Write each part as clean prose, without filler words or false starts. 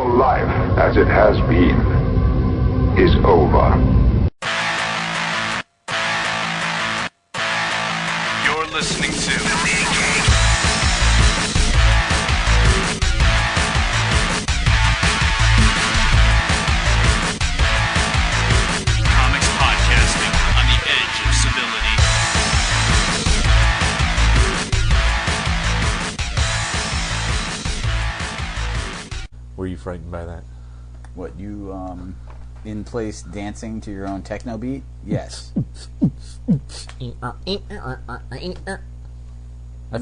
All life, as it has been, is over. You're listening to Comics Podcasting on the edge of civility. Were you frightened by that? What, you, in place dancing to your own techno beat? Yes. I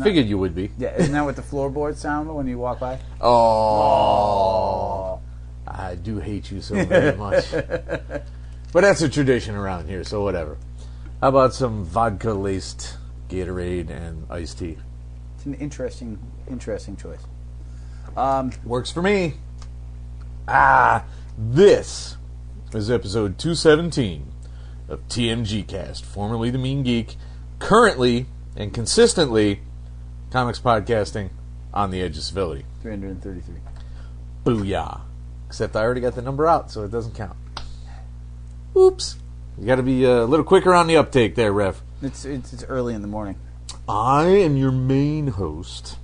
figured you would be. Yeah, isn't that what the floorboards sound when you walk by? Oh, I do hate you so very much. But that's a tradition around here, so whatever. How about some vodka-laced Gatorade and iced tea? It's an interesting choice. Works for me. This is episode 217 of TMG Cast, formerly The Mean Geek, currently and consistently comics podcasting on the edge of civility. 333. Booyah. Except I already got the number out, so it doesn't count. Oops. You got to be a little quicker on the uptake there, Rev. It's early in the morning. I am your main host,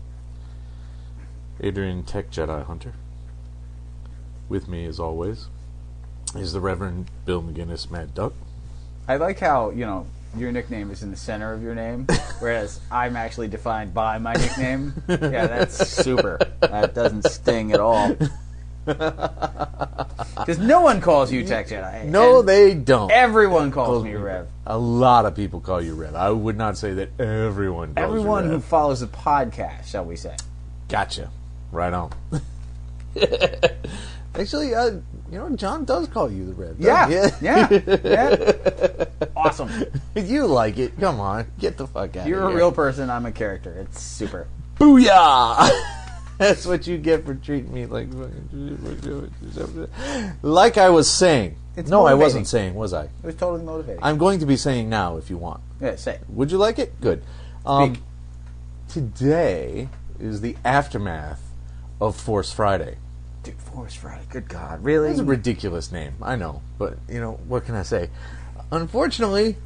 Adrian Tech Jedi Hunter. With me, as always, is the Reverend Bill McGinnis Mad Duck. I like how, your nickname is in the center of your name, whereas I'm actually defined by my nickname. Yeah, that's super. That doesn't sting at all. Because no one calls you Tech Jedi. No, they don't. Everyone calls me Rev. A lot of people call you Rev. I would not say that everyone calls Everyone you who Rev. follows the podcast, shall we say. Gotcha. Right on. Actually, John does call you the Rev. Yeah. Awesome. You like it. Come on. Get the fuck out of here. You're a real person. I'm a character. It's super. Booyah! That's what you get for treating me like I was saying. It's no, motivating. I wasn't saying, was I? It was totally motivating. I'm going to be saying now if you want. Yeah, say it. Would you like it? Good. Speak. Today is the aftermath of Force Friday. Dude, Force Friday. Good God. Really? That's a ridiculous name. I know. But, what can I say? Unfortunately,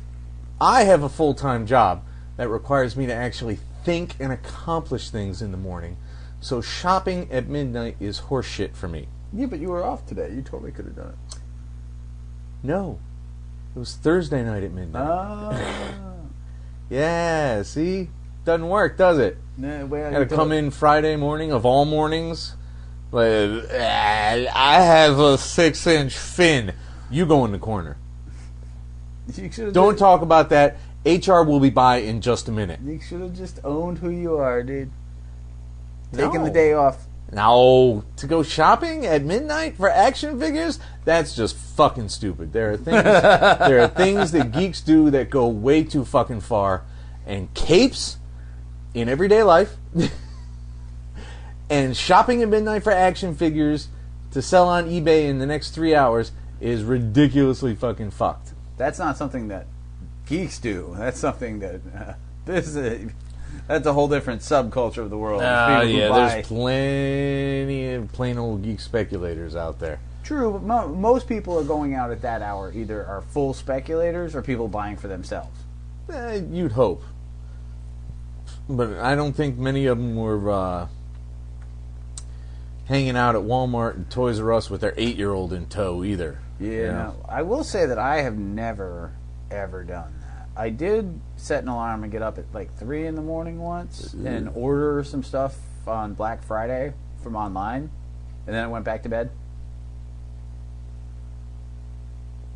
I have a full-time job that requires me to actually think and accomplish things in the morning. So shopping at midnight is horseshit for me. Yeah, but you were off today. You totally could have done it. No. It was Thursday night at midnight. Yeah, see? Doesn't work, does it? No, well, Gotta come in Friday morning of all mornings. Like, I have a 6-inch fin. You go in the corner. Don't talk about that. HR will be by in just a minute. You should have just owned who you are, dude. No. Taking the day off. No, to go shopping at midnight for action figures? That's just fucking stupid. There are things that geeks do that go way too fucking far. And capes in everyday life and shopping at midnight for action figures to sell on eBay in the next 3 hours is ridiculously fucking fucked. That's not something that geeks do. That's something that that's a whole different subculture of the world. There's plenty of plain old geek speculators out there. True, but most people are going out at that hour either are full speculators or people buying for themselves. You'd hope. But I don't think many of them were hanging out at Walmart and Toys R Us with their 8-year-old in tow either. Yeah, no, I will say that I have never, ever done that. I did set an alarm and get up at like 3 in the morning once and order some stuff on Black Friday from online, and then I went back to bed.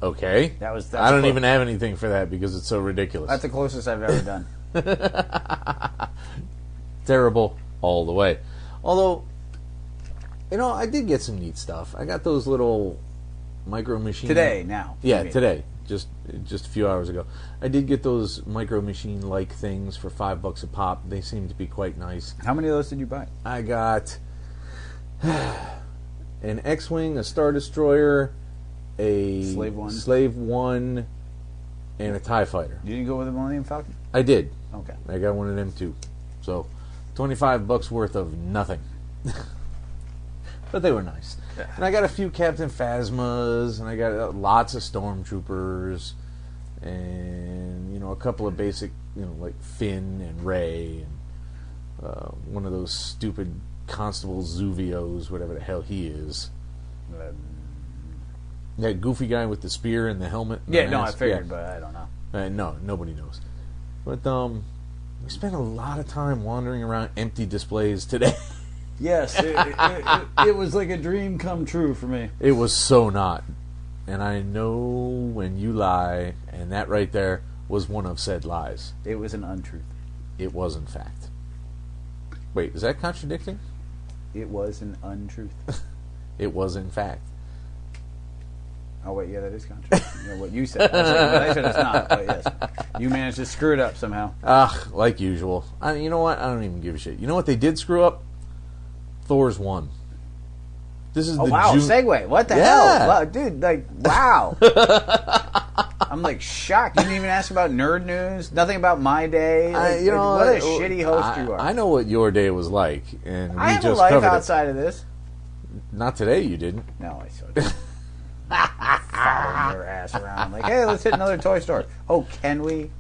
Okay. That's I don't even have anything for that because it's so ridiculous. That's the closest I've ever done. Terrible all the way. Although, I did get some neat stuff. I got those little micro machine Today, now. Yeah, today. Just a few hours ago. I did get those micro machine like things for $5 a pop. They seem to be quite nice. How many of those did you buy? I got an X-Wing, a Star Destroyer, a Slave One, and a TIE Fighter. You didn't go with the Millennium Falcon? I did. Okay. I got one of them too. So, $25 worth of nothing. But they were nice. Yeah. And I got a few Captain Phasmas, and I got lots of Stormtroopers, and, you know, a couple of basic, you know, like Finn and Rey, and one of those stupid Constable Zuvios, whatever the hell he is. That goofy guy with the spear and the helmet. And Yeah, the no, I mask. figured, Yeah. but I don't know. No, nobody knows. But we spent a lot of time wandering around empty displays today. Yes, it was like a dream come true for me. It was so not. And I know when you lie, and that right there was one of said lies. It was an untruth. It was, in fact. Wait, is that contradicting? It was an untruth. It was, in fact. Oh, wait, yeah, that is contradicting. You know, what you said. I said it's not, but yes. You managed to screw it up somehow. Like usual. You know what? I don't even give a shit. You know what they did screw up? Thor's 1. This is Oh, the wow, June... segue. What the hell? Wow, dude, like, wow. I'm, like, shocked. You didn't even ask about nerd news? Nothing about my day? Like, you know, what a shitty host you are. I know what your day was like, and we I have just a life covered outside of this. it. Not today, you didn't. No, I saw it. Following your ass around. Like, hey, let's hit another toy store. Oh, can we?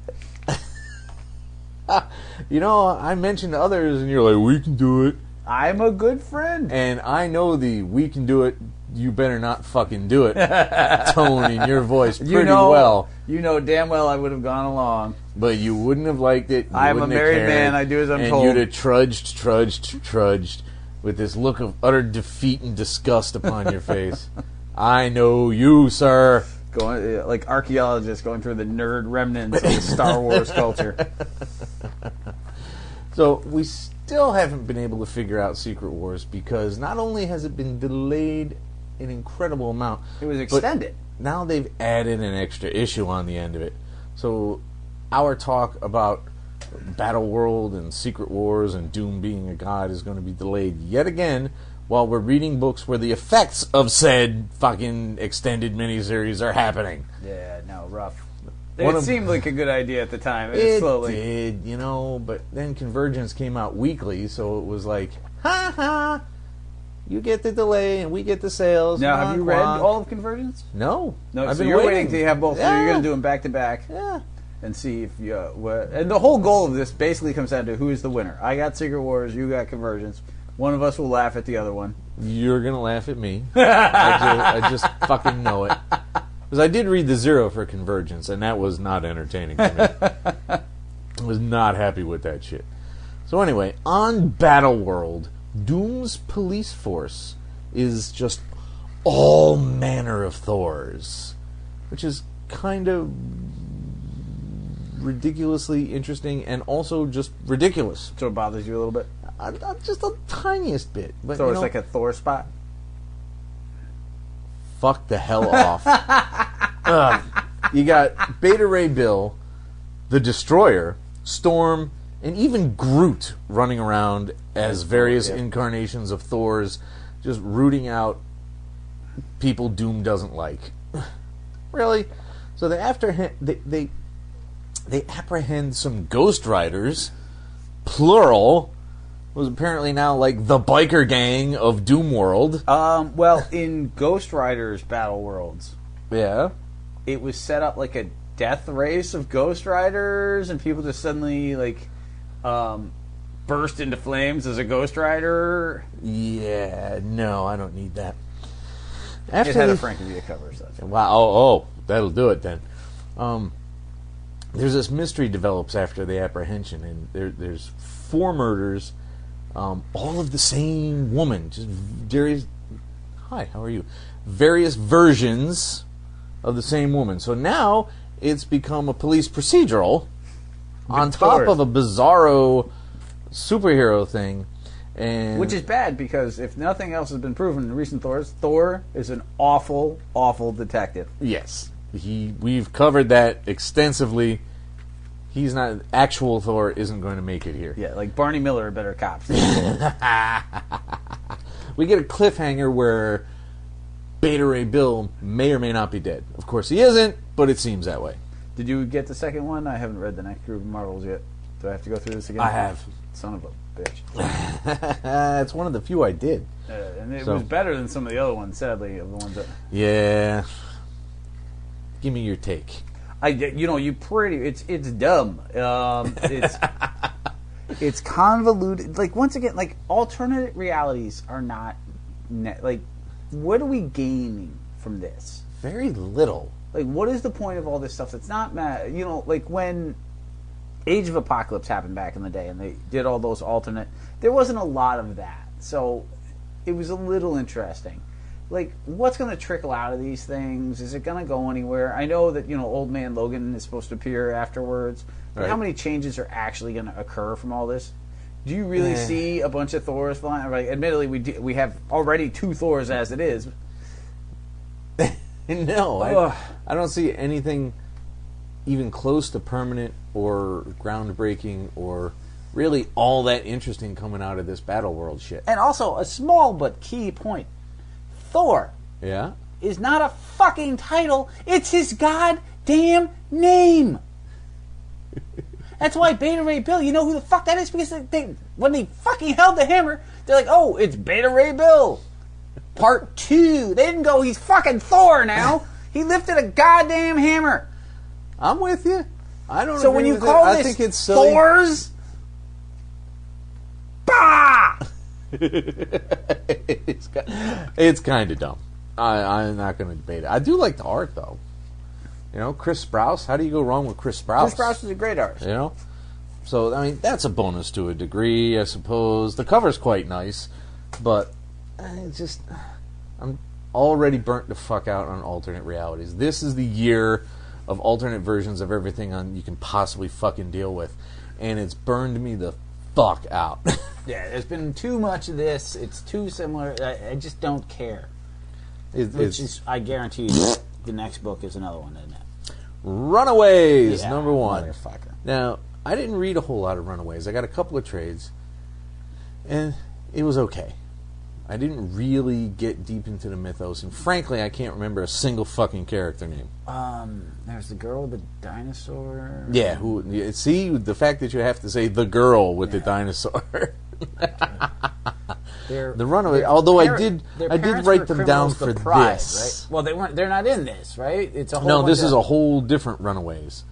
You know, I mentioned to others, and you're like, we can do it. I'm a good friend. And I know the we can do it, you better not fucking do it tone in your voice pretty well. You know damn well I would have gone along. But you wouldn't have liked it. I'm a married man. I do as I'm and told. And you'd have trudged with this look of utter defeat and disgust upon your face. I know you, sir. Going like archaeologists going through the nerd remnants of Star Wars culture. So we still haven't been able to figure out Secret Wars because not only has it been delayed an incredible amount, it was extended. Now they've added an extra issue on the end of it. So our talk about Battle World and Secret Wars and Doom being a god is going to be delayed yet again while we're reading books where the effects of said fucking extended miniseries are happening. Yeah, no, rough. It seemed like a good idea at the time. It slowly did, you know, but then Convergence came out weekly, so it was like, ha ha, you get the delay and we get the sales. Now, have you read wonk. all of Convergence? No. No, I've so been you're waiting waiting till you have both. Yeah. So you're going to do them back to back. Yeah. And see if you. And the whole goal of this basically comes down to who is the winner. I got Secret Wars, you got Convergence. One of us will laugh at the other one. You're going to laugh at me. I just fucking know it. Because I did read the Zero for Convergence, and that was not entertaining to me. I was not happy with that shit. So anyway, on Battle World, Doom's police force is just all manner of Thors, which is kind of ridiculously interesting and also just ridiculous. So it bothers you a little bit? Just the tiniest bit. But, so it's like a Thor spot? Fuck the hell off. You got Beta Ray Bill, the Destroyer, Storm, and even Groot running around as various incarnations of Thors, just rooting out people Doom doesn't like. Really? So they apprehend some Ghost Riders, plural, was apparently now like the biker gang of Doom World. Well, in Ghost Riders Battle Worlds, yeah, it was set up like a death race of Ghost Riders, and people just suddenly like burst into flames as a Ghost Rider. Yeah, no, I don't need that. It had a Frankie Villa cover, so that's wow, oh, that'll do it then. There's this mystery develops after the apprehension, and there's 4 murders, all of the same woman, just various. Hi, how are you? Various versions of the same woman. So now it's become a police procedural on top of a bizarro superhero thing, and which is bad because if nothing else has been proven in recent Thors, Thor is an awful, awful detective. Yes, we've covered that extensively. He's not actual Thor isn't going to make it here. Yeah, like Barney Miller are better cops. We get a cliffhanger where Beta Ray Bill may or may not be dead. Of course he isn't, but it seems that way. Did you get the second one? I haven't read the next group of Marvels yet. Do I have to go through this again? I have. Son of a a bitch. It's one of the few I did. And it was better than some of the other ones, sadly, of the ones that... Yeah. Give me your take. It's dumb. It's convoluted. Like, once again, like, alternate realities are not... like, what are we gaining from this? Very little. Like, what is the point of all this stuff that's not... like, when Age of Apocalypse happened back in the day, and they did all those alternate... There wasn't a lot of that. So, it was a little interesting. Like, what's going to trickle out of these things? Is it going to go anywhere? I know that, Old Man Logan is supposed to appear afterwards. But right. How many changes are actually going to occur from all this? Do you really see a bunch of Thors flying? Like, admittedly, we have already 2 Thors as it is. No, I don't see anything even close to permanent or groundbreaking or really all that interesting coming out of this Battle World shit. And also, a small but key point. Thor is not a fucking title. It's his goddamn name. That's why Beta Ray Bill, you know who the fuck that is? Because when they fucking held the hammer, they're like, oh, it's Beta Ray Bill. Part 2. They didn't go, he's fucking Thor now. He lifted a goddamn hammer. I'm with you. I don't. So when you call this, I think it's Thor's, bah! It's kind of dumb. I'm not going to debate it. I do like the art, though. Chris Sprouse. How do you go wrong with Chris Sprouse? Chris Sprouse is a great artist. So, I mean, that's a bonus to a degree, I suppose. The cover's quite nice, but I'm already burnt the fuck out on alternate realities. This is the year of alternate versions of everything you can possibly fucking deal with, and it's burned me the fuck out. Yeah, there's been too much of this. It's too similar. I just don't care. I guarantee you the next book is another one, isn't it? Runaways, number 1. Motherfucker. Now, I didn't read a whole lot of Runaways. I got a couple of trades, and it was okay. I didn't really get deep into the mythos, and frankly, I can't remember a single fucking character name. There's the girl with the dinosaur. Yeah, see, the fact that you have to say the girl with the dinosaur. The Runaway. Although I did write them down for pride, this. Right? Well, they're not in this, right? It's a whole. No, this is a whole different Runaways.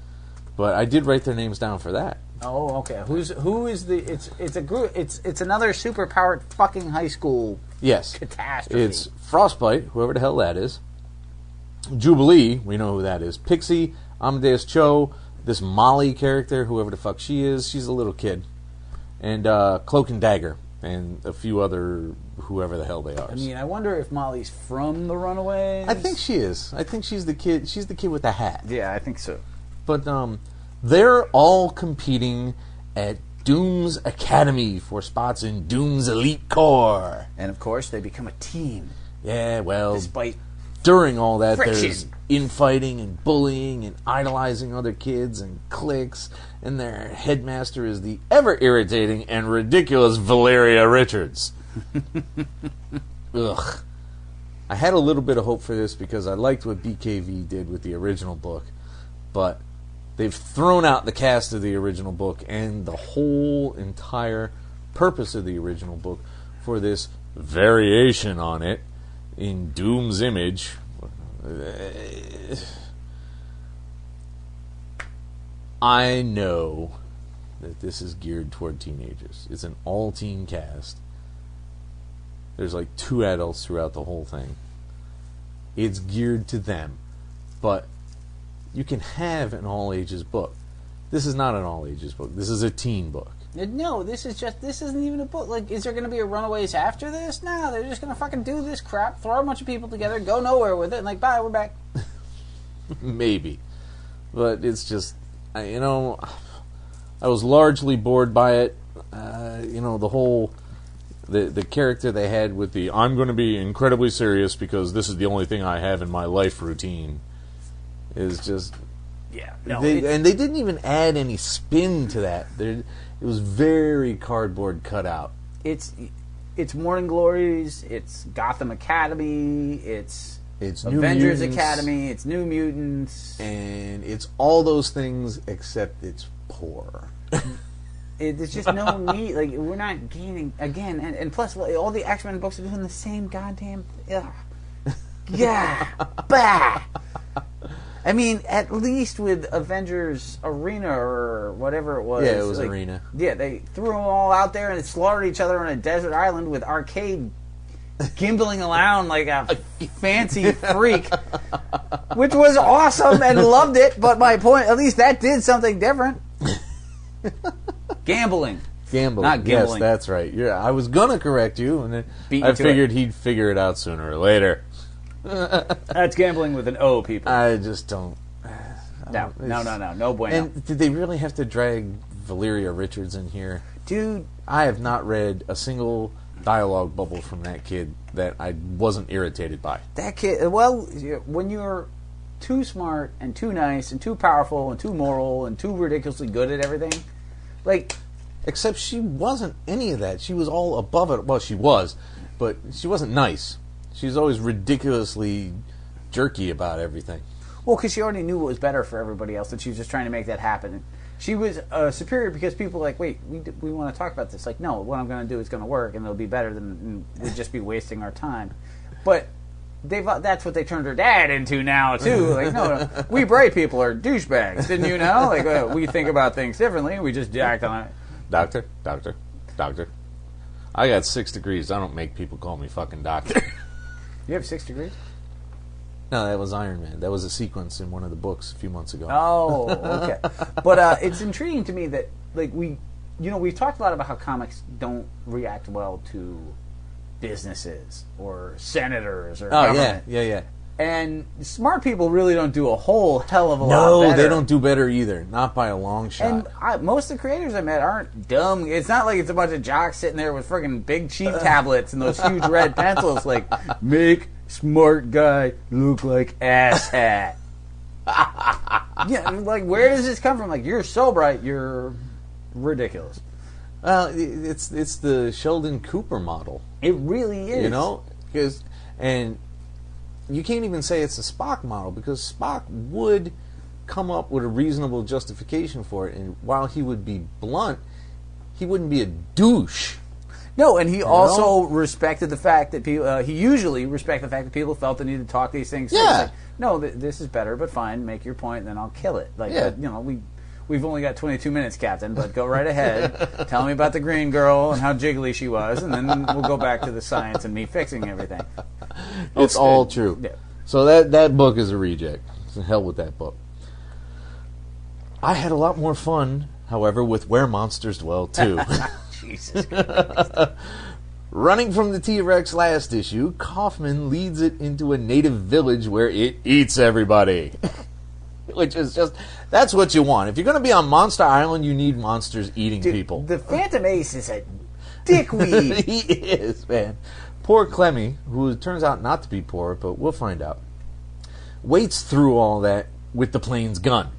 But I did write their names down for that. Oh, okay. Who is the? It's a group. It's another super powered fucking high school. Yes. Catastrophe. It's Frostbite, whoever the hell that is. Jubilee, we know who that is. Pixie, Amadeus Cho, this Molly character, whoever the fuck she is. She's a little kid. And Cloak and Dagger, and a few other whoever the hell they are. I mean, I wonder if Molly's from the Runaways. I think she is. I think she's the kid. She's the kid with the hat. Yeah, I think so. But they're all competing at Doom's Academy for spots in Doom's Elite Corps. And of course, they become a team. Yeah, well, despite during all that, friction. There's infighting and bullying and idolizing other kids and cliques, and their headmaster is the ever-irritating and ridiculous Valeria Richards. Ugh. I had a little bit of hope for this because I liked what BKV did with the original book, but they've thrown out the cast of the original book and the whole entire purpose of the original book for this variation on it in Doom's image. I know that this is geared toward teenagers. It's an all-teen cast. There's like 2 adults throughout the whole thing. It's geared to them. But you can have an all-ages book. This is not an all-ages book. This is a teen book. No, this isn't even a book. Like, is there going to be a Runaways after this? No, they're just going to fucking do this crap, throw a bunch of people together, go nowhere with it, and like, bye, we're back. Maybe. But it's just, I was largely bored by it. The whole, the character they had with the, I'm going to be incredibly serious because this is the only thing I have in my life routine, is just... Yeah, no, and they didn't even add any spin to that. It was very cardboard cutout. It's Morning Glories, it's Gotham Academy, it's Avengers Academy, it's New Mutants, and it's all those things except it's poor. There's just no need. Like, we're not gaining again, and plus, all the X-Men books are doing the same goddamn. Ugh. Yeah, bah. I mean, at least with Avengers Arena or whatever it was. Yeah, it was Arena. Yeah, they threw them all out there and slaughtered each other on a desert island with Arcade gimbling around like a fancy freak, which was awesome and loved it. But my point, at least that did something different. Gambling, not gambling. Yes, that's right. Yeah, I was gonna correct you, and then Beat I you to figured he'd figure it out sooner or later. That's gambling with an O, people. I just don't. No bueno. And did they really have to drag Valeria Richards in here? Dude, I have not read a single dialogue bubble from that kid that I wasn't irritated by. that kid. Well, when you're too smart and too nice and too powerful and too moral and too ridiculously good at everything, like. Except she wasn't any of that. She was all above it. Well, she was, but she wasn't nice. She was always ridiculously jerky about everything. Well, because she already knew what was better for everybody else, and she was just trying to make that happen. She was superior because people were like, wait, we want to talk about this. Like, no, what I'm going to do is going to work, and it'll be better than we'd just be wasting our time. But that's what they turned her dad into now, too. Like, no, we bright people are douchebags. Didn't you know? Like, we think about things differently. We just act on it. Doctor. I got 6 degrees. I don't make people call me fucking doctor. You have 6 degrees? No, that was Iron Man. That was a sequence in one of the books a few months ago. Oh, okay. But it's intriguing to me that, like, we've talked a lot about how comics don't react well to businesses or senators or government. Yeah. And smart people really don't do a whole hell of a lot better. No, they don't do better either. Not by a long shot. And most of the creators I met aren't dumb. It's not like it's a bunch of jocks sitting there with friggin' big cheap tablets and those huge red pencils like, make smart guy look like asshat. Yeah, like, where does this come from? Like, you're so bright, you're ridiculous. It's the Sheldon Cooper model. It really is. You know? And you can't even say it's a Spock model, because Spock would come up with a reasonable justification for it, and while he would be blunt, he wouldn't be a douche. No, and he also respected the fact that people. He usually respected the fact that people felt the need to talk these things through. Yeah. Like, no, this is better, but fine, make your point, and then I'll kill it. Like, Yeah. We've only got 22 minutes, Captain, but go right ahead. Tell me about the green girl and how jiggly she was, and then we'll go back to the science and me fixing everything. It's all true. Yeah. So that book is a reject. To hell with that book. I had a lot more fun, however, with Where Monsters Dwell, too. Jesus Christ. Running from the T-Rex last issue, Kaufman leads it into a native village where it eats everybody. Which is just, that's what you want. If you're going to be on Monster Island, you need monsters eating people. The Phantom Ace is a dickweed. He is, man. Poor Clemmy, who turns out not to be poor, but we'll find out, waits through all that with the plane's gun.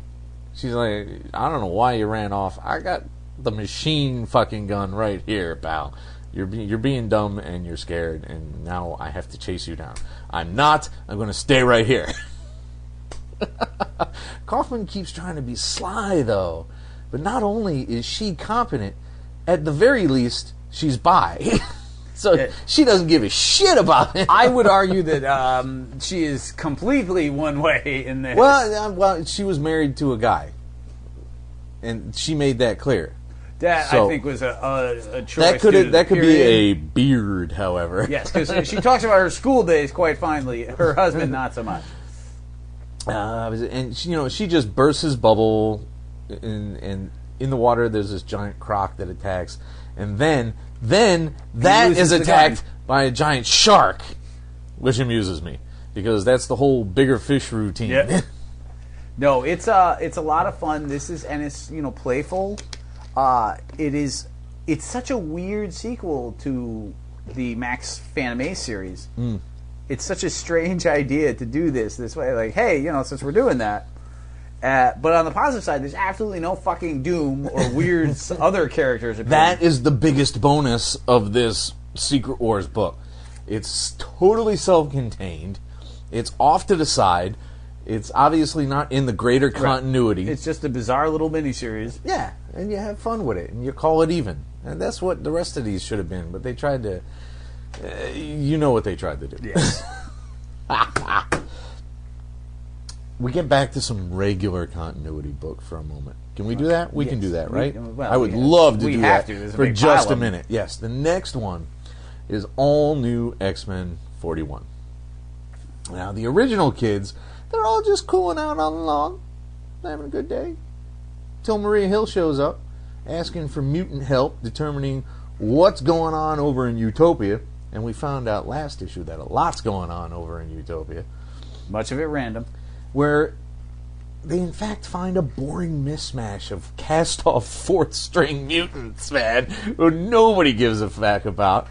She's like, I don't know why you ran off. I got the machine fucking gun right here, pal. You're being dumb and you're scared, and now I have to chase you down. I'm not. I'm going to stay right here. Kaufman keeps trying to be sly, though. But not only is she competent, at the very least, she's bi. So she doesn't give a shit about it. I would argue that she is completely one way in this. Well, she was married to a guy, and she made that clear. That, so, I think, was a choice. That could be a beard, however. Yes, because she talks about her school days quite fondly. Her husband, not so much. And she just bursts his bubble, and in the water there's this giant croc that attacks, and then that is attacked by a giant shark, which amuses me because that's the whole bigger fish routine. Yep. No, it's a lot of fun. It's playful. It's such a weird sequel to the Max Phantom Ace series. Mm. It's such a strange idea to do this way. Like, hey, since we're doing that. But on the positive side, there's absolutely no fucking Doom or weird other characters appearing. That is the biggest bonus of this Secret Wars book. It's totally self-contained. It's off to the side. It's obviously not in the greater continuity. It's just a bizarre little miniseries. Yeah, and you have fun with it, and you call it even. And that's what the rest of these should have been, but they tried to... you know what they tried to do. Yes. We get back to some regular continuity book for a moment. Can we do that? We can do that, right? I would love to do that for just a minute. Yes, the next one is All New X-Men 41. Now, the original kids, they're all just cooling out on the lawn, having a good day, till Maria Hill shows up, asking for mutant help, determining what's going on over in Utopia. And we found out last issue that a lot's going on over in Utopia. Much of it random. Where they in fact find a boring mismatch of cast-off fourth-string mutants, man, who nobody gives a fuck about.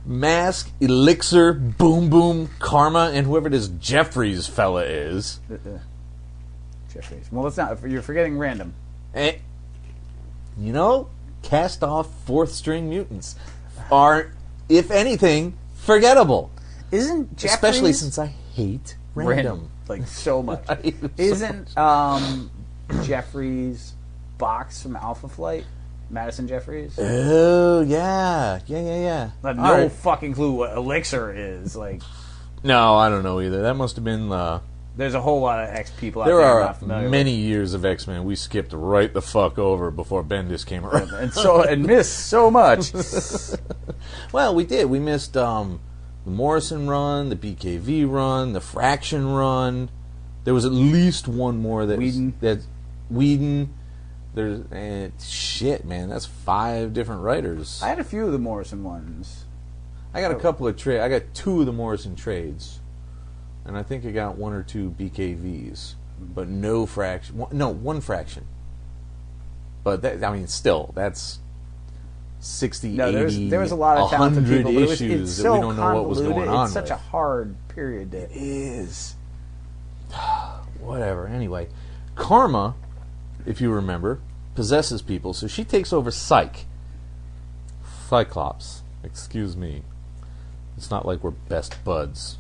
Mask, Elixir, Boom Boom, Karma, and whoever this Jeffries fella is. Jeffries. Well, it's not. You're forgetting random. You know, cast-off fourth-string mutants are, if anything, forgettable. Isn't Jeffries... Especially since I hate random. Like, so much. Isn't Jeffries Box from Alpha Flight? Madison Jeffries? Oh, yeah. I have no fucking clue what Elixir is. Like, no, I don't know either. That must have been... there's a whole lot of X people out there there are not familiar many years of X-Men we skipped right the fuck over before Bendis came around. and missed so much. Well, we did. We missed the Morrison run, the BKV run, the Fraction run. There was at least one more that Whedon. There's shit, man. That's 5 different writers. I had a few of the Morrison ones. I got a couple of trades. I got 2 of the Morrison trades, and I think I got 1 or 2 BKVs, but no Fraction. One Fraction. But that, I mean, still, that's 60, 80, there was a lot of talented people, but issues that we don't know what was going on. It's such a hard period. It is. Whatever. Anyway, Karma, if you remember, possesses people, so she takes over Cyclops. Excuse me. It's not like we're best buds.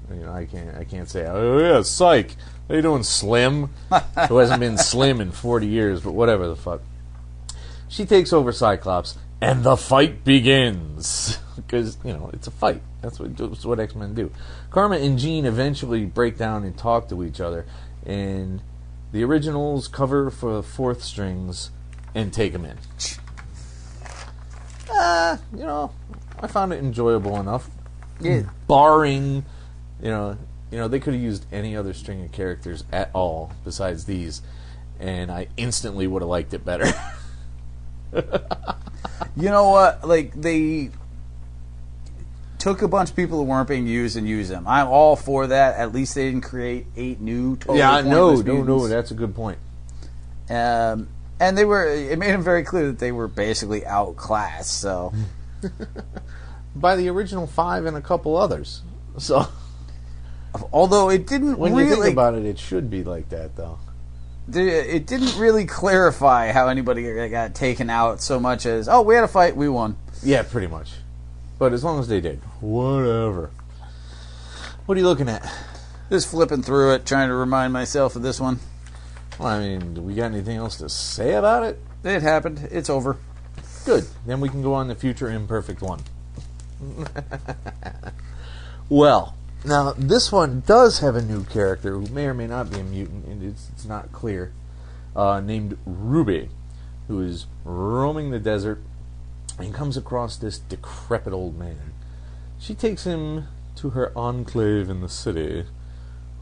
You know, I can't say, oh yeah, Psych. How you doing, Slim? Who hasn't been Slim in 40 years, but whatever the fuck. She takes over Cyclops, and the fight begins. Because, you know, it's a fight. That's what X-Men do. Karma and Jean eventually break down and talk to each other, and the originals cover for the fourth strings and take them in. You know, I found it enjoyable enough. Yeah. Barring, you know, they could have used any other string of characters at all besides these, and I instantly would have liked it better. You know what? Like, they took a bunch of people who weren't being used and used them. I'm all for that. At least they didn't create 8 new totally pointless mutants. No, that's a good point. And it made them very clear that they were basically outclassed, so... By the original 5 and a couple others. So, although it didn't when really... you think about it, it should be like that, though. It didn't really clarify how anybody got taken out so much as, oh, we had a fight, we won. Yeah, pretty much. But as long as they did. Whatever. What are you looking at? Just flipping through it, trying to remind myself of this one. Well, I mean, do we got anything else to say about it? It happened. It's over. Good. Then we can go on to Future Imperfect 1. Well, now this one does have a new character who may or may not be a mutant, and it's not clear, named Ruby, who is roaming the desert and comes across this decrepit old man. She takes him to her enclave in the city,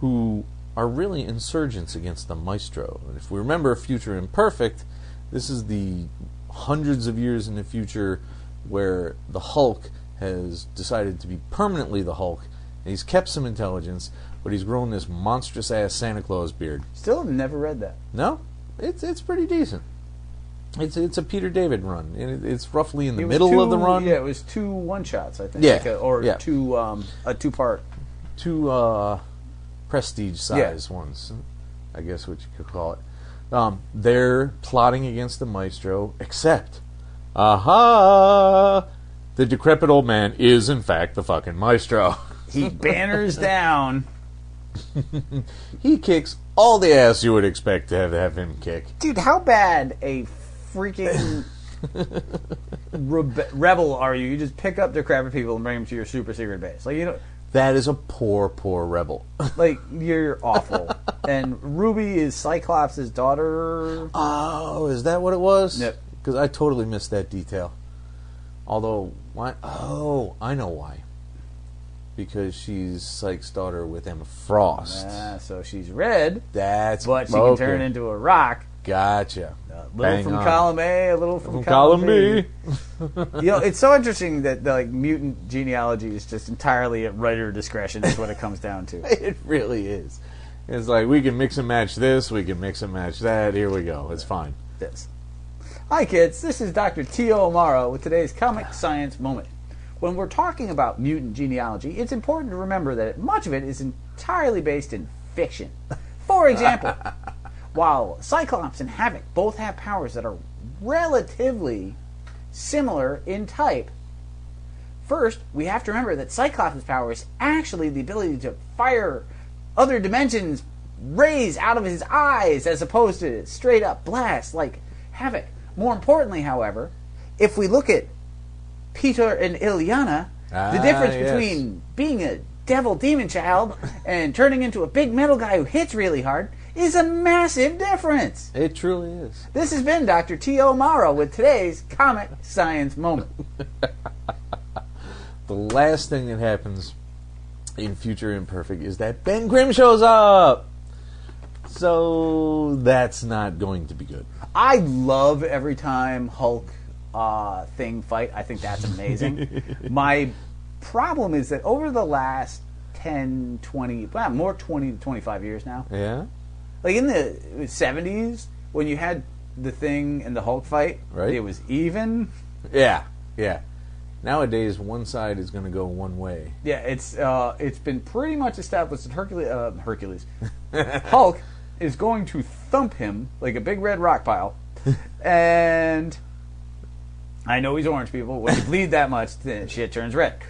who are really insurgents against the Maestro. And if we remember Future Imperfect, this is the hundreds of years in the future where the Hulk has decided to be permanently the Hulk, and he's kept some intelligence, but he's grown this monstrous-ass Santa Claus beard. Still have never read that. No? It's pretty decent. It's a Peter David run. And it's roughly in the middle of the run. Yeah, it was 2 one-shots, I think. Yeah. Like a 2-part. 2 prestige-size ones, I guess what you could call it. They're plotting against the Maestro, except, the decrepit old man is, in fact, the fucking Maestro. He banners down He kicks all the ass you would expect to have him kick. Dude, how bad a freaking rebel are you? You just pick up the crappy people and bring them to your super secret base. Like, you know, That is a poor, poor rebel. like, you're awful. And Ruby is Cyclops' daughter. Oh, is that what it was? Yep. Because I totally missed that detail. Although, why? Oh, I know why. Because she's Syke's daughter with Emma Frost. So she's red, That's but she okay. can turn into a rock. Gotcha. A little Bang from on. column A, a little from Column B. B. You know, it's so interesting that the mutant genealogy is just entirely at writer discretion. Is what it comes down to. It really is. It's like, we can mix and match this, we can mix and match that, here we go. It's fine. This. Hi kids, this is Dr. T.O. Amaro with today's Comic Science Moment. When we're talking about mutant genealogy, it's important to remember that much of it is entirely based in fiction. For example, while Cyclops and Havoc both have powers that are relatively similar in type, first, we have to remember that Cyclops' power is actually the ability to fire other dimensions rays out of his eyes as opposed to straight up blast like Havoc. More importantly, however, if we look at Peter and Ilyana, the difference between being a devil demon child and turning into a big metal guy who hits really hard is a massive difference. It truly is. This has been Dr. T.O. Amaro with today's Comic Science Moment. The last thing that happens in Future Imperfect is that Ben Grimm shows up. So that's not going to be good. I love every time Hulk thing fight. I think that's amazing. My problem is that over the last 10, 20, well, more 20 to 25 years now, Yeah? like in the 70s, when you had the Thing and the Hulk fight, Right. it was even. Yeah, yeah. Nowadays, one side is going to go one way. Yeah, it's been pretty much established that Hercules Hulk is going to thump him like a big red rock pile, and I know he's orange, people. When you bleed that much, then shit turns red,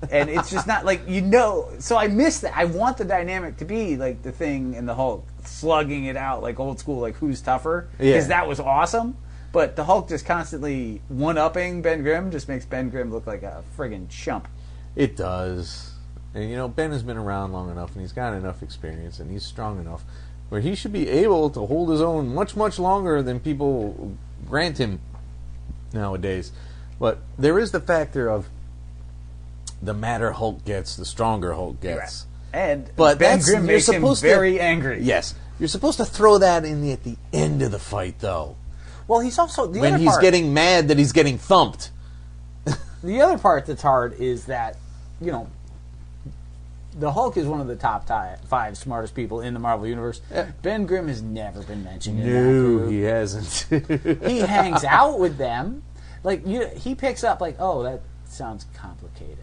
and it's just not like, you know. So I miss that. I want the dynamic to be like the Thing and the Hulk slugging it out like old school, like who's tougher, because that was awesome. But the Hulk just constantly one-upping Ben Grimm just makes Ben Grimm look like a friggin' chump. It does. And, you know, Ben has been around long enough, and he's got enough experience, and he's strong enough where he should be able to hold his own much, much longer than people grant him nowadays. But there is the factor of the madder Hulk gets, the stronger Hulk gets. And But Ben that's, Grimm you're makes him supposed very to, angry. Yes. You're supposed to throw that in at the end of the fight, though. Well, he's also When he's getting mad that he's getting thumped. The other part that's hard is that, you know, the Hulk is one of the top 5 smartest people in the Marvel Universe. Yeah. Ben Grimm has never been mentioned in that No, group. he hasn't. He hangs out with them. Like, he picks up, like, oh, that sounds complicated.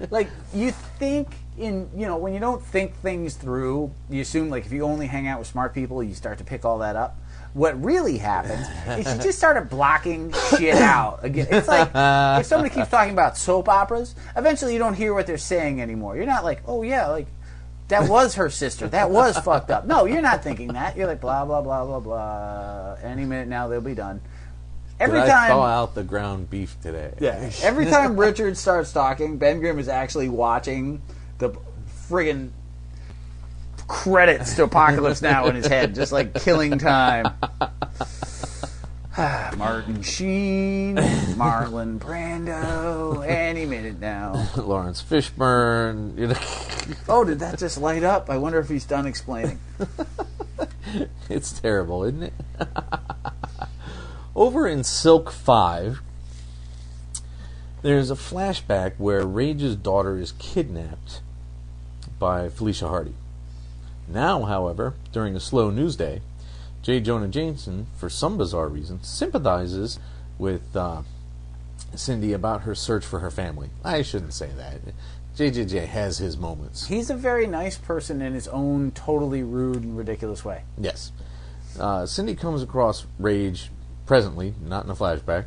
Like, you think when you don't think things through, you assume, like, if you only hang out with smart people, you start to pick all that up. What really happens is you just started blocking shit out. Again, it's like if somebody keeps talking about soap operas, eventually you don't hear what they're saying anymore. You're not like, oh yeah, like that was her sister. That was fucked up. No, you're not thinking that. You're like blah blah blah blah blah. Any minute now they'll be done. Every Did time I thaw out the ground beef today? Yeah. Every time Richard starts talking, Ben Grimm is actually watching the friggin' credits to Apocalypse Now in his head, just like killing time. Martin Sheen, Marlon Brando, any minute now. Lawrence Fishburne. You know. Oh, did that just light up? I wonder if he's done explaining. It's terrible, isn't it? Over in Silk 5, there's a flashback where Rage's daughter is kidnapped by Felicia Hardy. Now, however, during a slow news day, J. Jonah Jameson, for some bizarre reason, sympathizes with Cindy about her search for her family. I shouldn't say that. JJJ has his moments. He's a very nice person in his own totally rude and ridiculous way. Yes. Cindy comes across Rage presently, not in a flashback,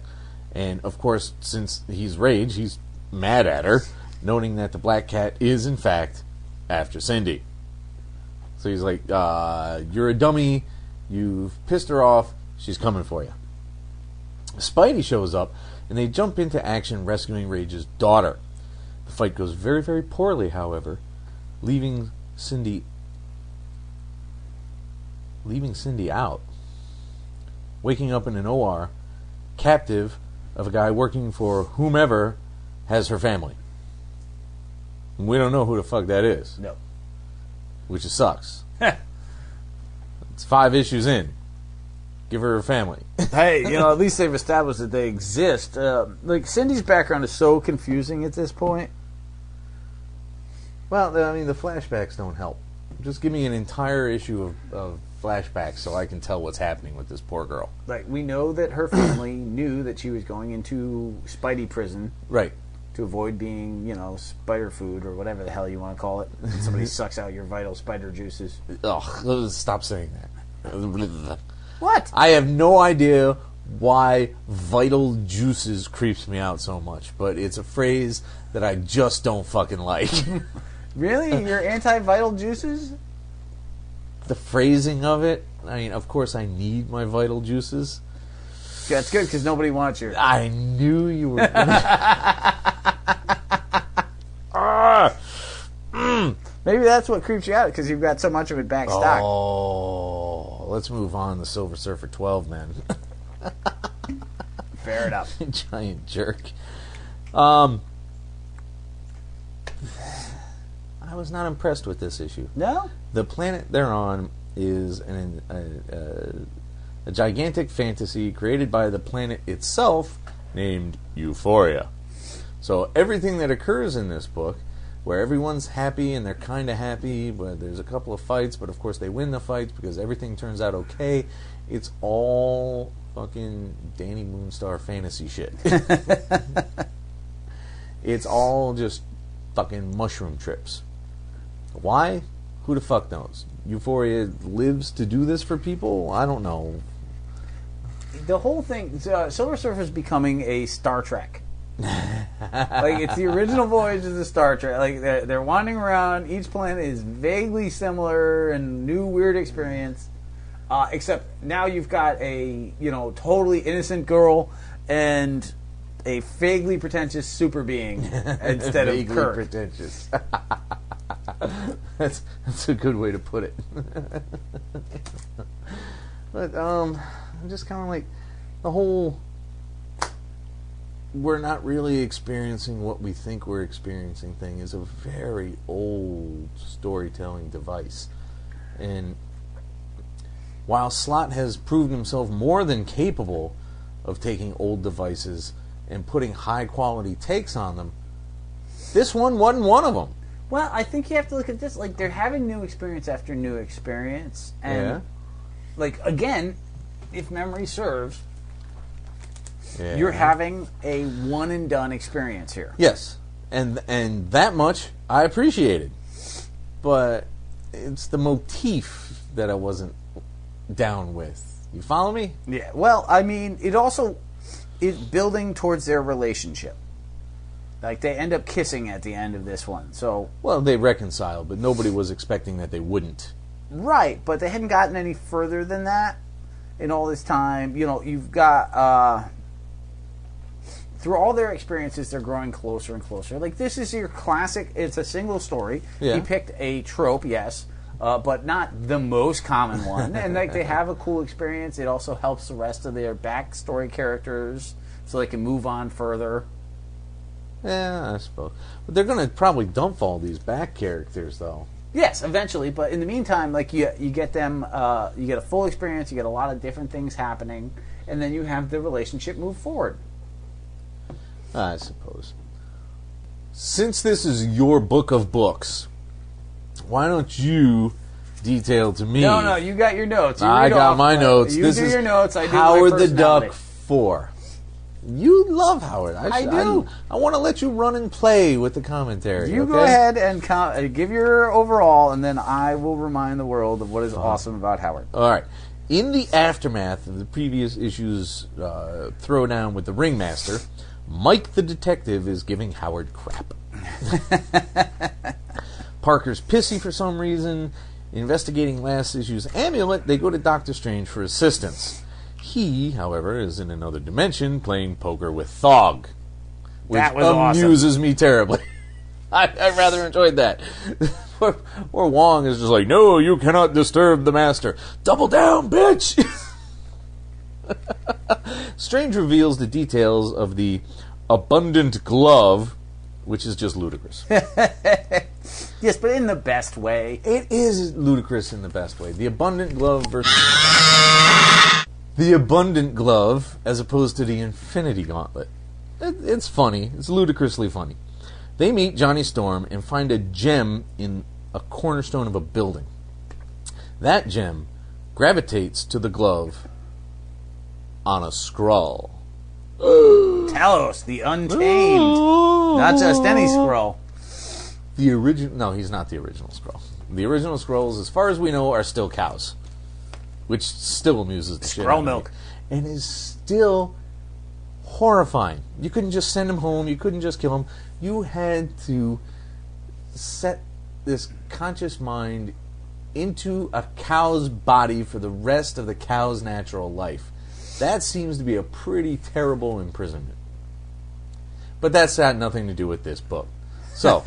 and of course, since he's Rage, he's mad at her, noting that the Black Cat is, in fact, after Cindy. So he's like, you're a dummy. You've pissed her off. She's coming for you. Spidey shows up, and they jump into action rescuing Rage's daughter. The fight goes very, very poorly, however, leaving Cindy out. Waking up in an OR, captive of a guy working for whomever has her family. And we don't know who the fuck that is. No. Which sucks. It's 5 issues in. Give her family. Hey, at least they've established that they exist. Like, Cindy's background is so confusing at this point. Well, I mean, the flashbacks don't help. Just give me an entire issue of flashbacks so I can tell what's happening with this poor girl. Like, we know that her family knew that she was going into Spidey prison. Right. To avoid being, spider food or whatever the hell you want to call it. Somebody sucks out your vital spider juices. Ugh, stop saying that. What? I have no idea why vital juices creeps me out so much, but it's a phrase that I just don't fucking like. Really? You're anti-vital juices? The phrasing of it, I mean, of course I need my vital juices. Yeah, that's good because nobody wants your... I knew you were... Maybe that's what creeps you out because you've got so much of it back stock. Oh, let's move on to Silver Surfer 12, then. Fair enough. Giant jerk. I was not impressed with this issue. No? The planet they're on is a gigantic fantasy created by the planet itself named Euphoria. So everything that occurs in this book, where everyone's happy and they're kind of happy, but there's a couple of fights, but of course they win the fights because everything turns out okay, it's all fucking Danny Moonstar fantasy shit. It's all just fucking mushroom trips. Why? Who the fuck knows? Euphoria lives to do this for people? I don't know. The whole thing, Silver Surfer is becoming a Star Trek. Like, it's the original voyage of the Star Trek. Like, they're wandering around. Each planet is vaguely similar and new weird experience. Except now you've got a totally innocent girl and a vaguely pretentious super being instead of Kirk. Pretentious. That's a good way to put it. But I'm just kind of like the whole. We're not really experiencing what we think we're experiencing thing is a very old storytelling device. And while Slott has proven himself more than capable of taking old devices and putting high quality takes on them, this one wasn't one of them. Well, I think you have to look at this. Like, they're having new experience after new experience. And, like, again, if memory serves, you're having a one-and-done experience here. Yes. And that much I appreciated. But it's the motif that I wasn't down with. You follow me? Yeah. Well, I mean, it also is building towards their relationship. Like, they end up kissing at the end of this one. So, well, they reconciled, but nobody was expecting that they wouldn't. Right, but they hadn't gotten any further than that in all this time. You've got... through all their experiences, they're growing closer and closer. Like, this is your classic... It's a single story. Yeah. He picked a trope, yes, but not the most common one. And, like, they have a cool experience. It also helps the rest of their backstory characters so they can move on further. Yeah, I suppose. But they're going to probably dump all these back characters, though. Yes, eventually. But in the meantime, like, you get them... you get a full experience. You get a lot of different things happening. And then you have the relationship move forward. I suppose. Since this is your book of books, why don't you detail to me? No, you got your notes. I got my notes. You this do is your notes. I do Howard my the Duck personality. 4. You love Howard. I do. I want to let you run and play with the commentary. You okay? go ahead and give your overall, and then I will remind the world of what is awesome about Howard. All right. In the aftermath of the previous issue's throwdown with the Ringmaster, Mike the detective is giving Howard crap. Parker's pissy for some reason. Investigating last issue's amulet, they go to Doctor Strange for assistance. He, however, is in another dimension playing poker with Thog, which That was awesome. amuses me terribly. I rather enjoyed that. Or Wong is just like, no, you cannot disturb the master. Double down, bitch! Strange reveals the details of the abundant glove, which is just ludicrous. Yes, but in the best way. It is ludicrous in the best way. The abundant glove versus the abundant glove, as opposed to the infinity gauntlet. It's funny. It's ludicrously funny. They meet Johnny Storm and find a gem in a cornerstone of a building. That gem gravitates to the glove on a Skrull. Talos, the Untamed. Not just any Skrull. The original... No, he's not the original Skrull. The original Skrulls, as far as we know, are still cows. Which still amuses the shit out of Skrull me. milk. And is still horrifying. You couldn't just send him home. You couldn't just kill him. You had to set this conscious mind into a cow's body for the rest of the cow's natural life. That seems to be a pretty terrible imprisonment. But that's had nothing to do with this book. So,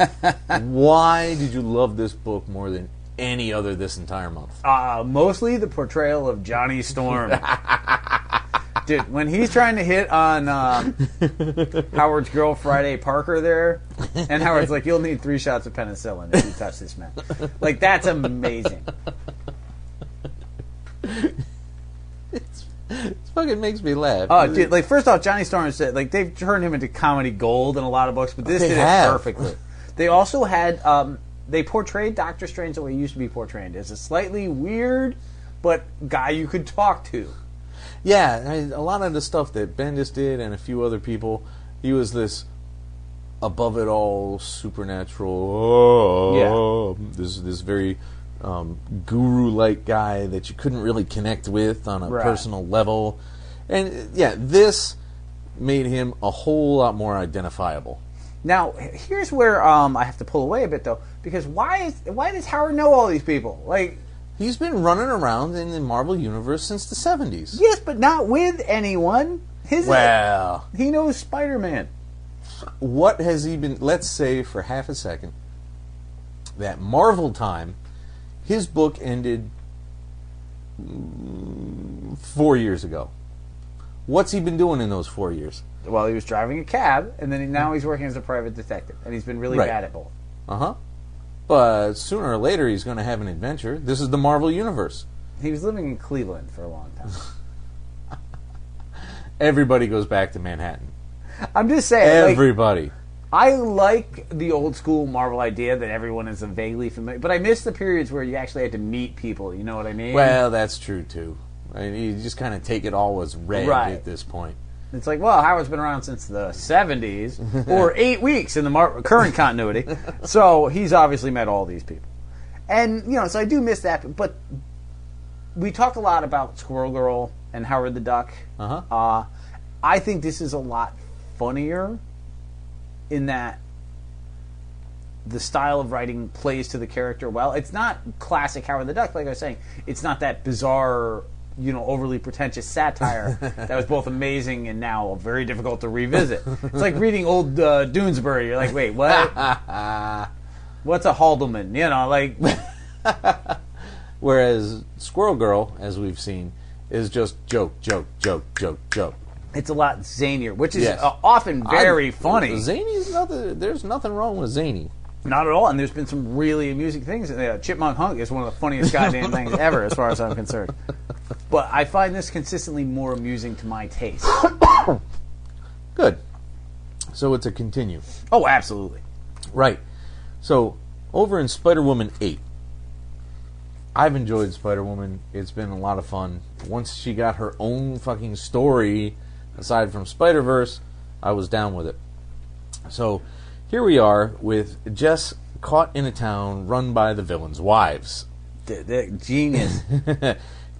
why did you love this book more than any other this entire month? Mostly the portrayal of Johnny Storm. Dude, when he's trying to hit on Howard's girl Friday Parker there, and Howard's like, you'll need 3 shots of penicillin if you touch this man. Like, that's amazing. It fucking makes me laugh. Oh, dude, like, first off, Johnny Storm said, like, they've turned him into comedy gold in a lot of books, but this They did have. it perfectly. They also had, they portrayed Doctor Strange the way he used to be portrayed, as a slightly weird, but guy you could talk to. Yeah, a lot of the stuff that Bendis did and a few other people, he was this above it all supernatural, this very guru-like guy that you couldn't really connect with on a personal level. And yeah, this made him a whole lot more identifiable. Now, here's where I have to pull away a bit, though, because why does Howard know all these people? Like, he's been running around in the Marvel Universe since the 70s. yes, but not with anyone. Well, He knows Spider-Man. what has he been... Let's say for half a second that Marvel time, his book ended 4 years ago. What's he been doing in those 4 years? Well, he was driving a cab, and then now he's working as a private detective, and he's been really bad at both. Uh-huh. But sooner or later, he's going to have an adventure. This is the Marvel Universe. He was living in Cleveland for a long time. Everybody goes back to Manhattan. I'm just saying. Everybody. I like the old school Marvel idea that everyone is a vaguely familiar, but I miss the periods where you actually had to meet people. You know what I mean? Well, that's true too. I mean, you just kind of take it all as read at this point. It's like, well, Howard's been around since the 70s, or 8 weeks in the current continuity, so he's obviously met all these people. And, you know, so I do miss that, but we talk a lot about Squirrel Girl and Howard the Duck. Uh-huh. I think this is a lot funnier in that the style of writing plays to the character well. It's not classic Howard the Duck, like I was saying. It's not that bizarre, you know, overly pretentious satire that was both amazing and now very difficult to revisit. It's like reading old Doonesbury. You're like, wait, what? What's a Haldeman? You know, like... Whereas Squirrel Girl, as we've seen, is just joke. It's a lot zanier, which is often very funny. Zany is nothing. There's nothing wrong with zany. Not at all, and there's been some really amusing things. Chipmunk Hunk is one of the funniest goddamn things ever, as far as I'm concerned. But I find this consistently more amusing to my taste. Good. So it's a continue. Oh, absolutely. Right. So, over in Spider-Woman 8, I've enjoyed Spider-Woman. It's been a lot of fun. Once she got her own fucking story, aside from Spider-Verse, I was down with it. So, here we are with Jess caught in a town run by the villains' wives. Genius.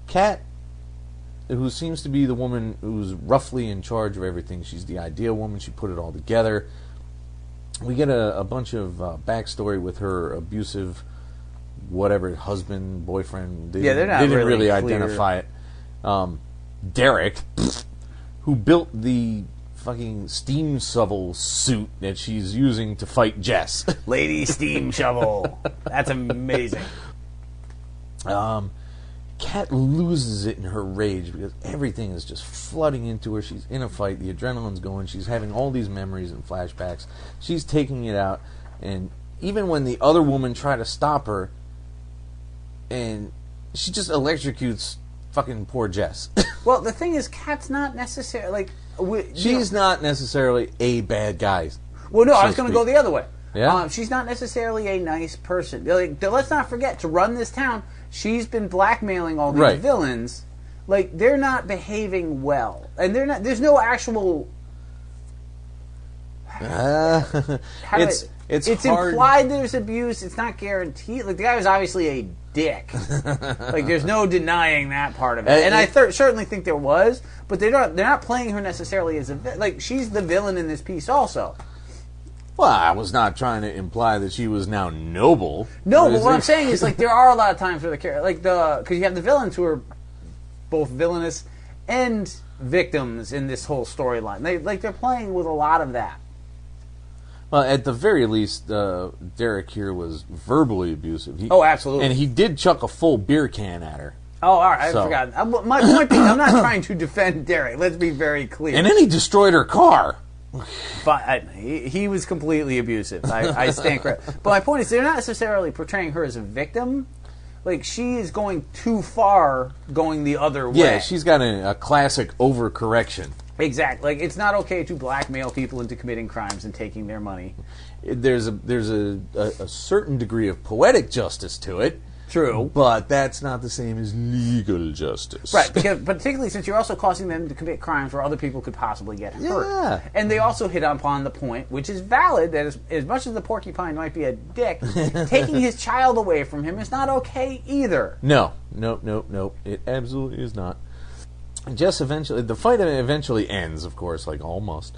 Kat, who seems to be the woman who's roughly in charge of everything. She's the ideal woman. She put it all together. We get a bunch of backstory with her abusive whatever, husband, boyfriend. They're not They didn't really clear. identify it. Derek, who built the fucking steam shovel suit that she's using to fight Jess. Lady Steam Shovel. That's amazing. Kat loses it in her rage because everything is just flooding into her. She's in a fight. The adrenaline's going. She's having all these memories and flashbacks. She's taking it out. And even when the other woman tried to stop her, and she just electrocutes fucking poor Jess. Well, the thing is, Kat's not necessarily... She's not necessarily a bad guy. Well, no, so I was going to go the other way. Yeah? She's not necessarily a nice person. Like, let's not forget, to run this town, she's been blackmailing all these villains. Like, they're not behaving well. And they're not... There's no actual... It's hard. Implied there's abuse. It's not guaranteed. Like, the guy was obviously a dick. Like, there's no denying that part of it. And I certainly think there was, but they're not playing her necessarily as a like, she's the villain in this piece also. Well, I was not trying to imply that she was now noble. No, but what I'm saying is, like, there are a lot of times where the character, like, because you have the villains who are both villainous and victims in this whole storyline. They're playing with a lot of that. Well, at the very least, Derek here was verbally abusive. Oh, absolutely. And he did chuck a full beer can at her. Oh, all right. I forgot. My point being, I'm not trying to defend Derek. Let's be very clear. And then he destroyed her car. But he was completely abusive. I stand corrected. But my point is, they're not necessarily portraying her as a victim. Like, she is going too far, going the other way. Yeah, she's got a classic overcorrection. Exactly. Like, it's not okay to blackmail people into committing crimes and taking their money. There's a certain degree of poetic justice to it. True. But that's not the same as legal justice. Right, because particularly since you're also causing them to commit crimes where other people could possibly get hurt. Yeah. And they also hit upon the point, which is valid, that as much as the porcupine might be a dick, taking his child away from him is not okay either. No. It absolutely is not. Jess eventually... The fight eventually ends, of course, like almost.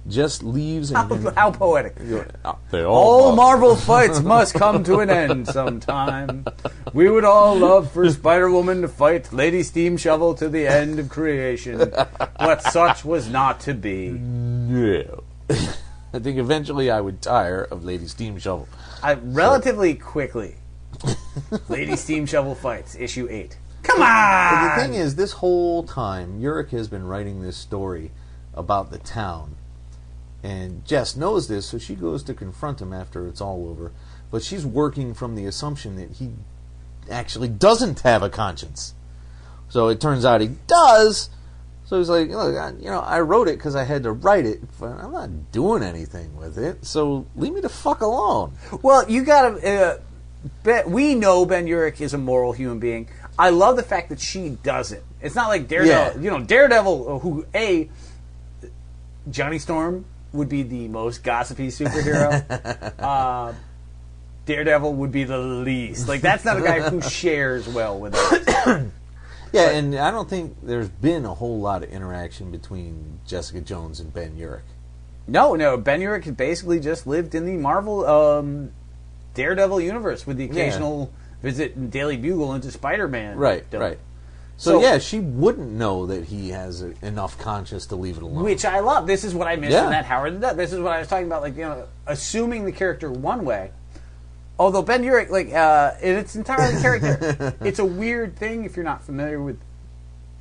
Jess leaves and... How poetic. They all Marvel fights must come to an end sometime. We would all love for Spider-Woman to fight Lady Steam Shovel to the end of creation. But such was not to be. No. I think eventually I would tire of Lady Steam Shovel. Relatively quickly. Lady Steam Shovel fights, issue 8. Come on! But the thing is, this whole time, Urich has been writing this story about the town. And Jess knows this, so she goes to confront him after it's all over. But she's working from the assumption that he actually doesn't have a conscience. So it turns out he does. So he's like, look, I wrote it because I had to write it, but I'm not doing anything with it. So leave me the fuck alone. Well, you gotta... we know Ben Urich is a moral human being. I love the fact that she doesn't. It's not like Daredevil. Yeah. Daredevil, who, Johnny Storm would be the most gossipy superhero. Daredevil would be the least. Like, that's not a guy who shares well with us. Yeah, and I don't think there's been a whole lot of interaction between Jessica Jones and Ben Urich. No. Ben Urich has basically just lived in the Marvel Daredevil universe with the occasional visit in Daily Bugle into Spider-Man. Right. So, she wouldn't know that he has enough conscience to leave it alone. Which I love. This is what I missed from that Howard the Duck. This is what I was talking about, assuming the character one way. Although Ben Urich, it's entirely character. It's a weird thing if you're not familiar with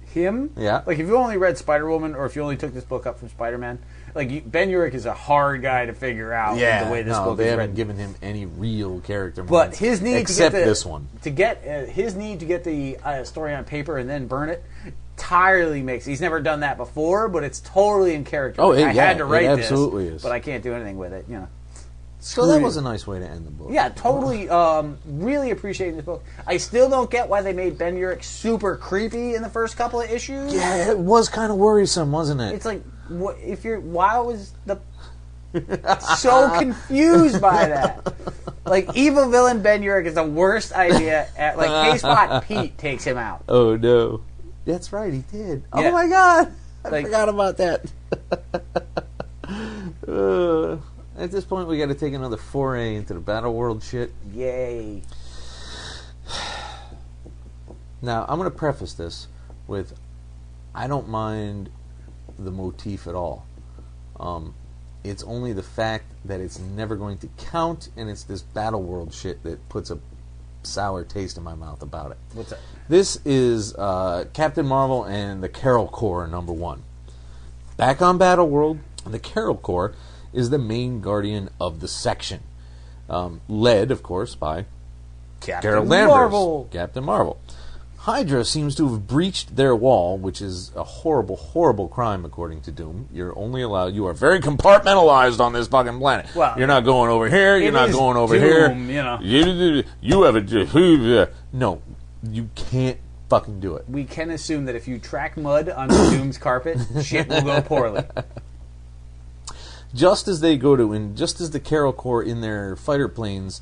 him. Yeah. Like, if you only read Spider-Woman or if you only took this book up from Spider-Man, Ben Urich is a hard guy to figure out the way this book is written. They haven't given him any real character moments. But his need except to get this one. His need to get the story on paper and then burn it entirely makes... He's never done that before, but it's totally in character. I had to write this, absolutely is. But I can't do anything with it, So that was a nice way to end the book. Yeah, totally. Really appreciating this book. I still don't get why they made Ben Urich super creepy in the first couple of issues. Yeah, it was kind of worrisome, wasn't it? It's like, why was the so confused by that? Like, evil villain Ben Urich is the worst idea. K-Spot Pete takes him out. Oh no, that's right, he did. Yeah. Oh my god, I forgot about that. At this point, we got to take another foray into the Battle World shit. Yay. Now, I'm going to preface this with, I don't mind the motif at all. It's only the fact that it's never going to count, and it's this battle world shit that puts a sour taste in my mouth about it. What's that? This is Captain Marvel and the Carol Corps #1. Back on Battle World, the Carol Corps is the main guardian of the section, led, of course, by Carol Danvers, Marvel. Captain Marvel. Hydra seems to have breached their wall, which is a horrible, horrible crime, according to Doom. You are very compartmentalized on this fucking planet. Well, you're not going over here, you're not going over Doom, here. you know. You have a... No, you can't fucking do it. We can assume that if you track mud onto Doom's carpet, shit will go poorly. Just as they go to, and just as the Carol Corps in their fighter planes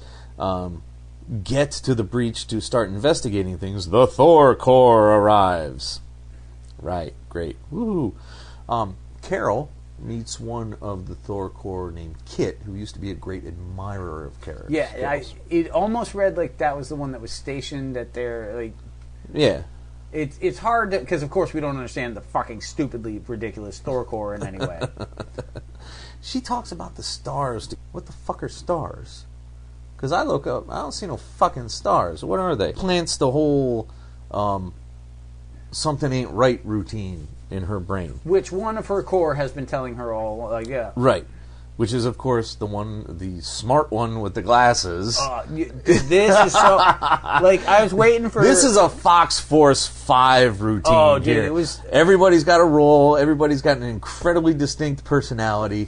get to the breach to start investigating things, the Thor Corps arrives. Right, great. Woo! Carol meets one of the Thor Corps named Kit, who used to be a great admirer of Carol. Yeah, it almost read like that was the one that was stationed at their, like... Yeah. It's hard to, because of course we don't understand the fucking stupidly ridiculous Thor Corps in any way. She talks about the stars. What the fuck are stars? Because I look up, I don't see no fucking stars. What are they? Plants the whole something ain't right routine in her brain. Which one of her core has been telling her all, like, yeah. Right. Which is, of course, the smart one with the glasses. This is so... Like, I was waiting for... This is a Fox Force 5 routine. Oh, dude, here. it was... Everybody's got a role. Everybody's got an incredibly distinct personality.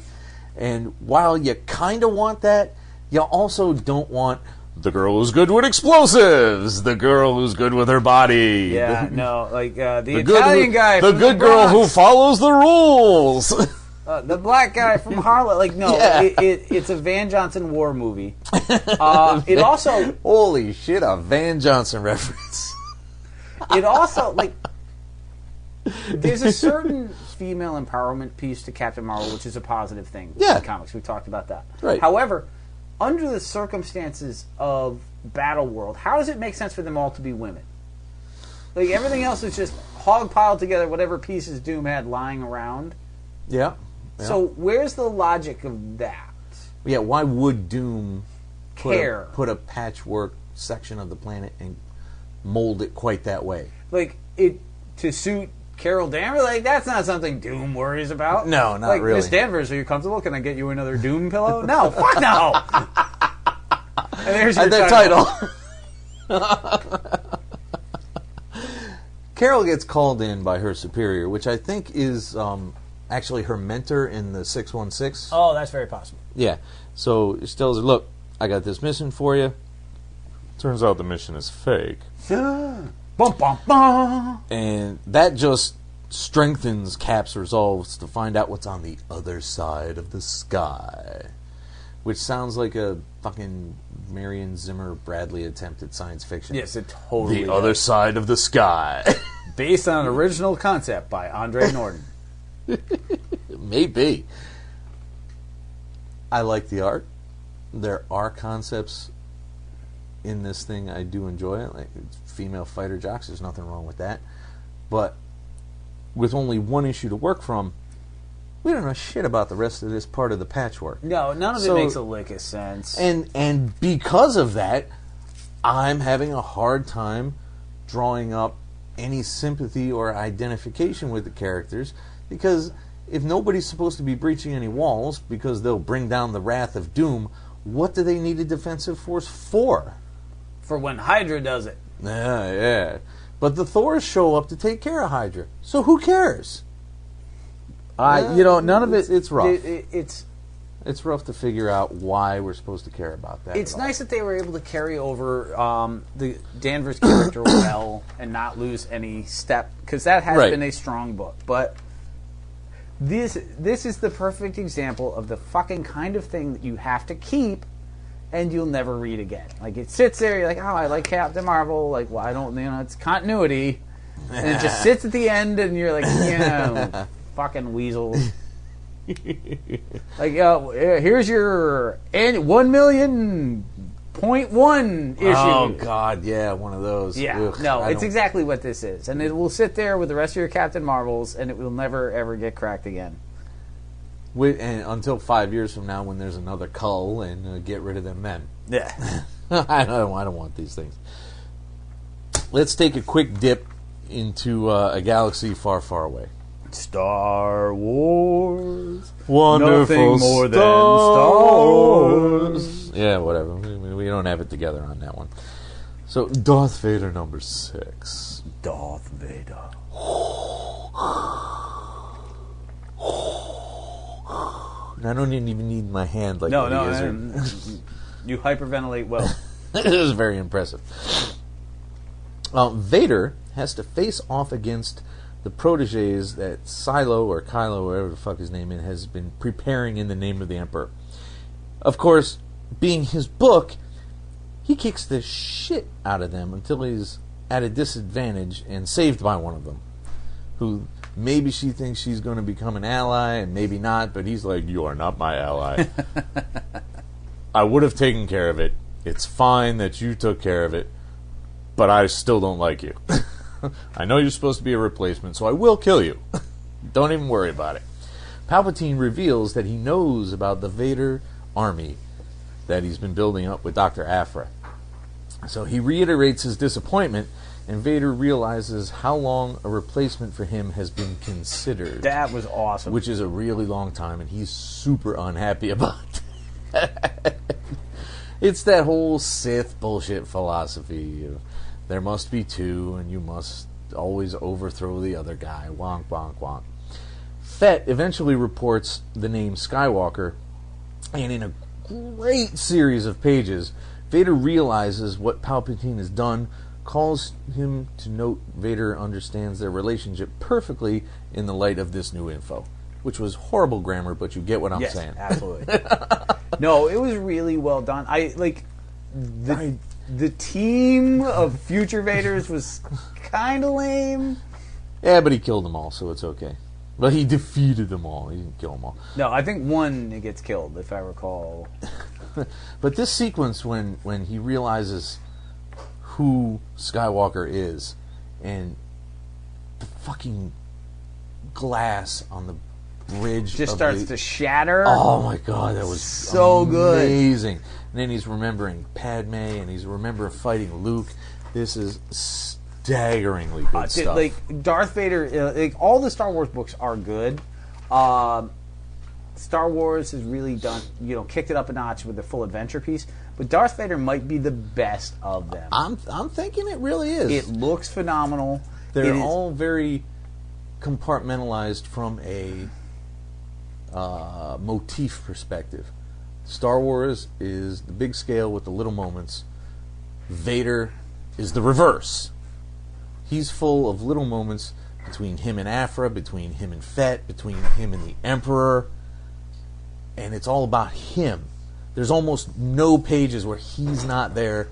And while you kind of want that, you also don't want the girl who's good with explosives, the girl who's good with her body. Yeah, the Italian guy. The good girl who follows the rules. The black guy from Harlem. Like, no, yeah. it's a Van Johnson war movie. It also... Holy shit, a Van Johnson reference. It also, like... There's a certain female empowerment piece to Captain Marvel, which is a positive thing in comics. We talked about that. Right. However, under the circumstances of Battle World, how does it make sense for them all to be women? Like, everything else is just hog-piled together, whatever pieces Doom had lying around. Yeah. So where's the logic of that? Yeah, why would Doom put a patchwork section of the planet and mold it quite that way? Like, it to suit Carol Danvers? Like, that's not something Doom worries about. No, not like, really. Miss Danvers, are you comfortable? Can I get you another Doom pillow? No, fuck no! And there's your title. Carol gets called in by her superior, which I think is actually her mentor in the 616. Oh, that's very possible. Yeah. So she tells her, look, I got this mission for you. Turns out the mission is fake. Bum, bum, bum. And that just strengthens Cap's resolves to find out what's on the other side of the sky. Which sounds like a fucking Marion Zimmer Bradley attempt at science fiction. Yes, it totally The other side of the sky. Based on an original concept by Andre Norton. Maybe. I like the art. There are concepts in this thing I do enjoy. Like female fighter jocks, there's nothing wrong with that. But with only one issue to work from, we don't know shit about the rest of this part of the patchwork. No, none of it makes a lick of sense. And because of that, I'm having a hard time drawing up any sympathy or identification with the characters, because if nobody's supposed to be breaching any walls because they'll bring down the wrath of Doom, what do they need a defensive force for? For when Hydra does it. Yeah. But the Thors show up to take care of Hydra, so who cares? None of it. It's rough. It's rough to figure out why we're supposed to care about that. It's nice that they were able to carry over the Danvers character well and not lose any step, because that has been a strong book. But this is the perfect example of the fucking kind of thing that you have to keep and you'll never read again. Like, it sits there, you're like, oh, I like Captain Marvel. Like, well, I don't, it's continuity. And it just sits at the end and you're like, yeah, fucking weasels. Like, here's your 1 million 0.1 issue. Oh, God, yeah, one of those. Yeah, Ugh, no, I it's don't- exactly what this is. And it will sit there with the rest of your Captain Marvels, and it will never, ever get cracked again. And until 5 years from now when there's another cull and get rid of them men. Yeah. I don't want these things. Let's take a quick dip into a galaxy far, far away. Star Wars. Wonderful Nothing more than Star Wars. Yeah, whatever. We don't have it together on that one. So, Darth Vader number 6. Darth Vader. And I don't even need my hand like No, the lizard. you hyperventilate well. It was very impressive. Vader has to face off against the proteges that Silo or Kylo, whatever the fuck his name is, has been preparing in the name of the Emperor. Of course, being his book, he kicks the shit out of them until he's at a disadvantage and saved by one of them, who maybe she thinks she's going to become an ally and maybe not, but he's like, you are not my ally. I would have taken care of it. It's fine that you took care of it, but I still don't like you. I know you're supposed to be a replacement, so I will kill you. Don't even worry about it. Palpatine reveals that he knows about the Vader army that he's been building up with Dr. Aphra. So he reiterates his disappointment, and Vader realizes how long a replacement for him has been considered. That was awesome. Which is a really long time, and he's super unhappy about it. It's that whole Sith bullshit philosophy of there must be two, and you must always overthrow the other guy. Wonk, wonk, wonk. Fett eventually reports the name Skywalker, and in a great series of pages, Vader realizes what Palpatine has done, calls him to note Vader understands their relationship perfectly in the light of this new info. Which was horrible grammar, but you get what I'm saying. Yes, absolutely. No, it was really well done. I like the team of future Vaders was kind of lame. Yeah, but he killed them all, so it's okay. Well, he defeated them all. He didn't kill them all. No, I think one gets killed, if I recall. But this sequence, when he realizes who Skywalker is, and the fucking glass on the bridge Just of starts the, to shatter. Oh my god, that was so good. amazing. And then he's remembering Padme, and he's remembering fighting Luke. This is staggeringly good stuff. Like Darth Vader, like all the Star Wars books are good. Star Wars has really done, kicked it up a notch with the full adventure piece. But Darth Vader might be the best of them. I'm thinking it really is. It looks phenomenal. They're all very compartmentalized from a motif perspective. Star Wars is the big scale with the little moments. Vader is the reverse. He's full of little moments between him and Aphra, between him and Fett, between him and the Emperor. And it's all about him. There's almost no pages where he's not there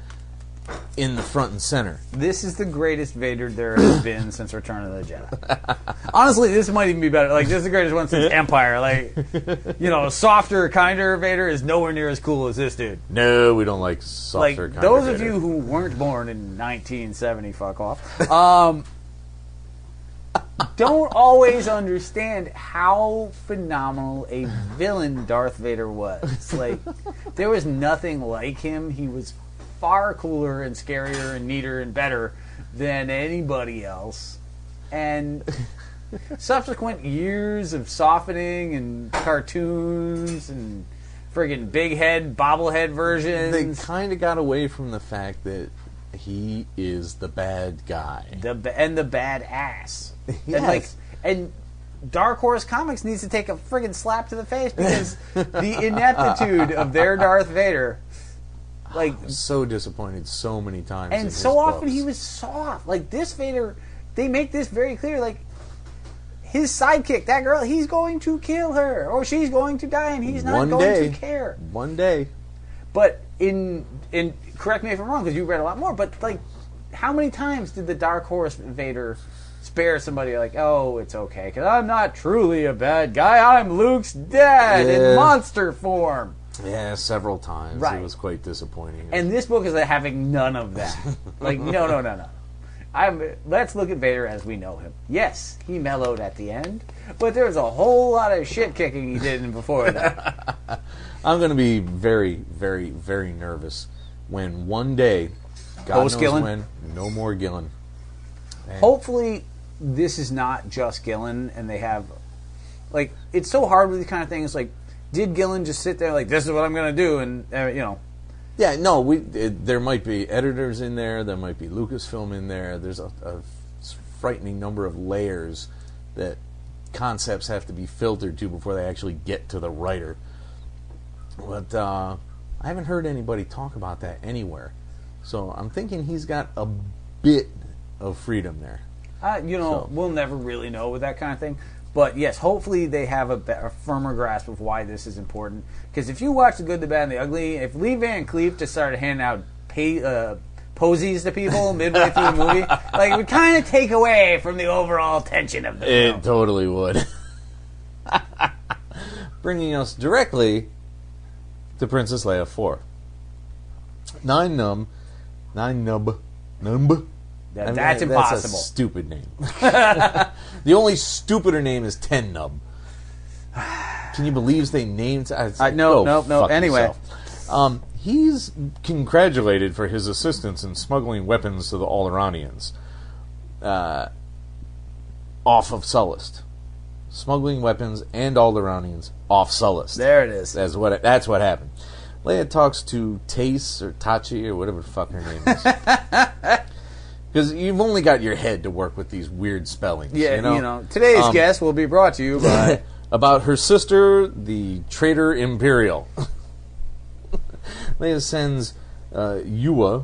in the front and center. This is the greatest Vader there has been since Return of the Jedi. Honestly, this might even be better. Like, this is the greatest one since Empire. Like, softer, kinder Vader is nowhere near as cool as this dude. No, we don't like softer, Like, kinder those Vader. of you who weren't born in 1970, fuck off, don't always understand how phenomenal a villain Darth Vader was. Like, there was nothing like him. He was far cooler and scarier and neater and better than anybody else. And subsequent years of softening and cartoons and friggin' big head, bobblehead versions. They kind of got away from the fact that he is the bad guy. The bad ass. Yes. And Dark Horse Comics needs to take a friggin' slap to the face because the ineptitude of their Darth Vader. Like, So disappointed so many times. and in so his often books. he was soft. Like, this Vader, they make this very clear. Like, his sidekick, that girl, he's going to kill her, or she's going to die, and he's not going to care. One day. But in correct me if I'm wrong, because you read a lot more. But like, how many times did the Dark Horse Vader spare somebody? Like, oh, it's okay, because I'm not truly a bad guy. I'm Luke's dad in monster form. Yeah, several times. Right. It was quite disappointing. And this book is having none of that. Like, no. Let's look at Vader as we know him. Yes, he mellowed at the end, but there's a whole lot of shit kicking he did before that. I'm going to be very, very, very nervous when one day, God knows Gillen? when, no more Gillen. And Hopefully, this is not just Gillen, and they have, like, it's so hard with these kind of things. Like, did Gillen just sit there like, this is what I'm going to do, and yeah, no, there might be editors in there. There might be Lucasfilm in there. There's a frightening number of layers that concepts have to be filtered to before they actually get to the writer. But I haven't heard anybody talk about that anywhere. So I'm thinking he's got a bit of freedom there. We'll never really know with that kind of thing. But yes, hopefully they have a firmer grasp of why this is important. Because if you watch The Good, the Bad, and the Ugly, if Lee Van Cleef just started handing out posies to people midway through the movie, like, it would kind of take away from the overall tension of the film. It totally would. Bringing us directly to Princess Leia 4. Nine Nub. That's impossible. That's a stupid name. The only stupider name is Ten Nub. Can you believe they named... No. Anyway. He's congratulated for his assistance in smuggling weapons to the Alderanians off of Sullust. Smuggling weapons and Alderanians off Sullust. There it is. That's what happened. Leia talks to Tace or Tachi or whatever the fuck her name is. Because you've only got your head to work with these weird spellings. Yeah, today's guest will be brought to you by... about her sister, the traitor Imperial. Leia sends Ua,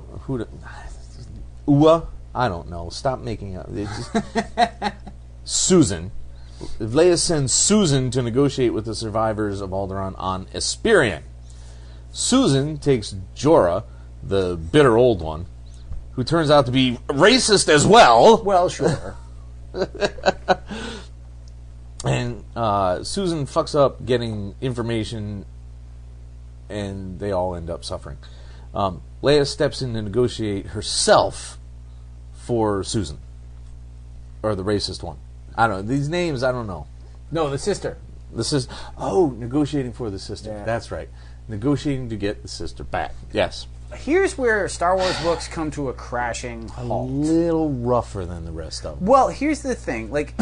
I don't know. Stop making up. Susan. Leia sends Susan to negotiate with the survivors of Alderaan on Esperion. Susan takes Jorah, the bitter old one, who turns out to be racist as well. Well, sure. And Susan fucks up getting information, and they all end up suffering. Leia steps in to negotiate herself for Susan. Or the racist one. I don't know. These names, I don't know. No, the sister. Negotiating for the sister. Yeah. That's right. Negotiating to get the sister back. Yes. Here's where Star Wars books come to a crashing halt. A little rougher than the rest of them. Well, here's the thing. Like,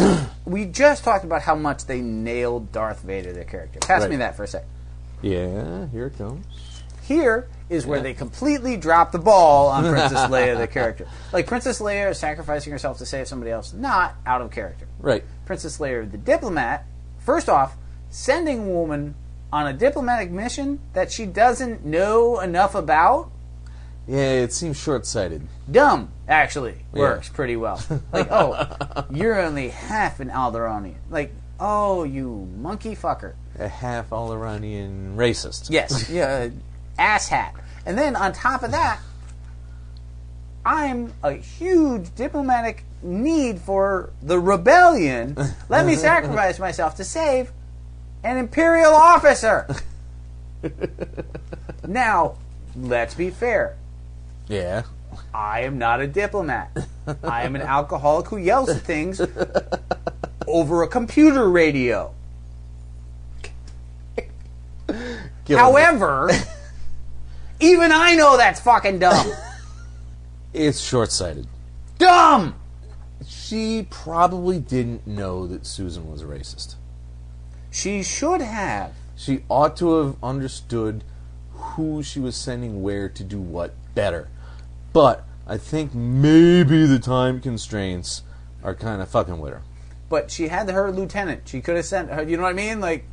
we just talked about how much they nailed Darth Vader, the character. Pass me that for a sec. Yeah, here it comes. Here is where they completely drop the ball on Princess Leia, the character. Like, Princess Leia is sacrificing herself to save somebody else, not out of character. Right. Princess Leia, the diplomat, first off, sending a woman on a diplomatic mission that she doesn't know enough about. Yeah, it seems short-sighted. Dumb, actually, works pretty well. Like, oh, you're only half an Alderanian. Like, oh, you monkey fucker. A half Alderanian racist. Yes, yeah, asshat. And then on top of that, I'm a huge diplomatic need for the rebellion. Let me sacrifice myself to save an Imperial officer. Now, let's be fair. Yeah. I am not a diplomat. I am an alcoholic who yells at things over a computer radio. However, even I know that's fucking dumb. It's short-sighted. Dumb! She probably didn't know that Susan was a racist. She should have. She ought to have understood who she was sending where to do what better. But I think maybe the time constraints are kind of fucking with her. But she had her lieutenant. She could have sent her, you know what I mean? Like,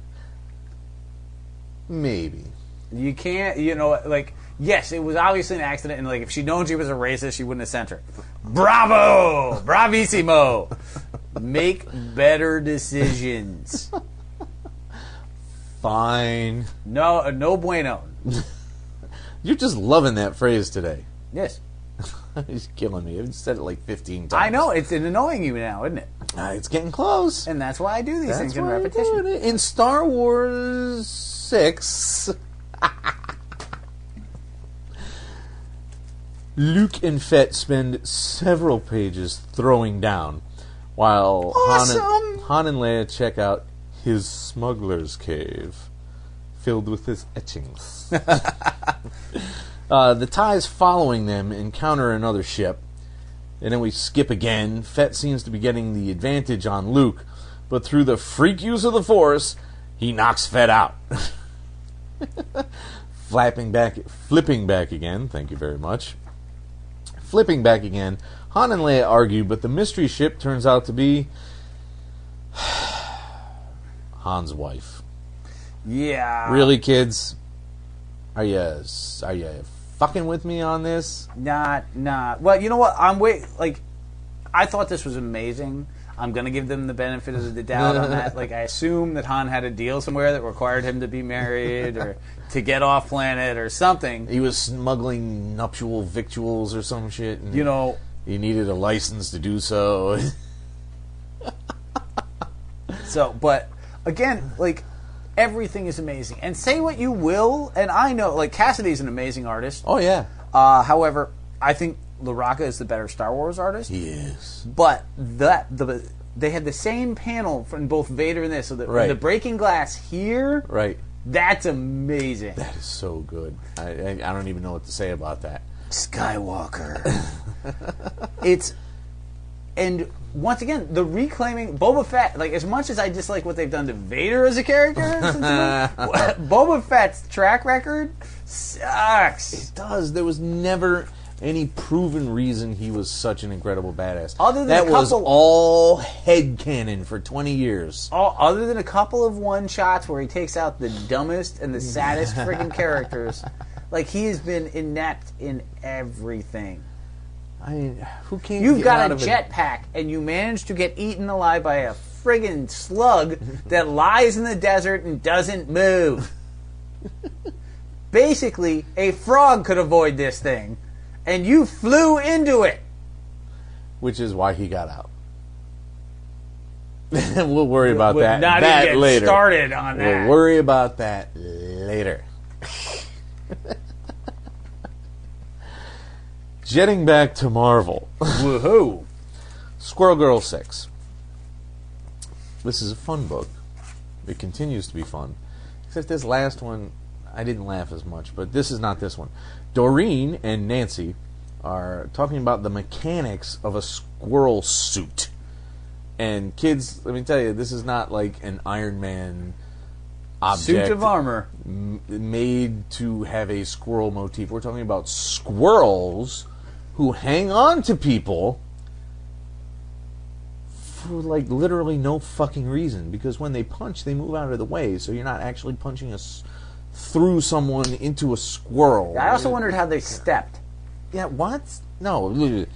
maybe. You can't, like, yes, it was obviously an accident, and, like, if she'd known she was a racist, she wouldn't have sent her. Bravo! Bravissimo! Make better decisions. Fine. No bueno. You're just loving that phrase today. Yes. He's killing me. I've said it like 15 times. I know. It's annoying you now, isn't it? It's getting close. And that's why I do these things in why repetition. In Star Wars 6, Luke and Fett spend several pages throwing down, while Han and Leia check out his smuggler's cave, filled with his etchings. The TIEs following them encounter another ship, and then we skip again. Fett seems to be getting the advantage on Luke, but through the freak use of the Force, he knocks Fett out. Flipping back again, thank you very much. Flipping back again, Han and Leia argue, but the mystery ship turns out to be Han's wife. Yeah. Really, kids? Are you fucking with me on this? Not. Well, you know what? I thought this was amazing. I'm going to give them the benefit of the doubt on that. Like, I assume that Han had a deal somewhere that required him to be married or to get off planet or something. He was smuggling nuptial victuals or some shit. And you know, he needed a license to do so. So, but again, like, everything is amazing. And say what you will, and I know, like, Cassidy's an amazing artist. Oh, yeah. However, I think LaRocca is the better Star Wars artist. He is. But they had the same panel from both Vader and this. So the breaking glass here, right? That's amazing. That is so good. I don't even know what to say about that. Skywalker. And once again, the reclaiming Boba Fett. Like, as much as I dislike what they've done to Vader as a character, Boba Fett's track record sucks. It does. There was never any proven reason he was such an incredible badass. Other than that was all headcanon for 20 years. Other than a couple of one-shots where he takes out the dumbest and the saddest friggin' characters. Like, he has been inept in everything. I mean, who can't? You've got a jetpack, and you managed to get eaten alive by a friggin' slug that lies in the desert and doesn't move. Basically, a frog could avoid this thing, and you flew into it. Which is why he got out. We'll worry about that even later. Started on that. We'll worry about that later. Jetting back to Marvel. Woohoo! Squirrel Girl 6. This is a fun book. It continues to be fun. Except this last one, I didn't laugh as much, but this is not this one. Doreen and Nancy are talking about the mechanics of a squirrel suit. And kids, let me tell you, this is not like an Iron Man object. Suit of armor. Made to have a squirrel motif. We're talking about squirrels who hang on to people for, like, literally no fucking reason. Because when they punch, they move out of the way, so you're not actually punching through someone into a squirrel. I also wondered how they stepped. Yeah, what? No,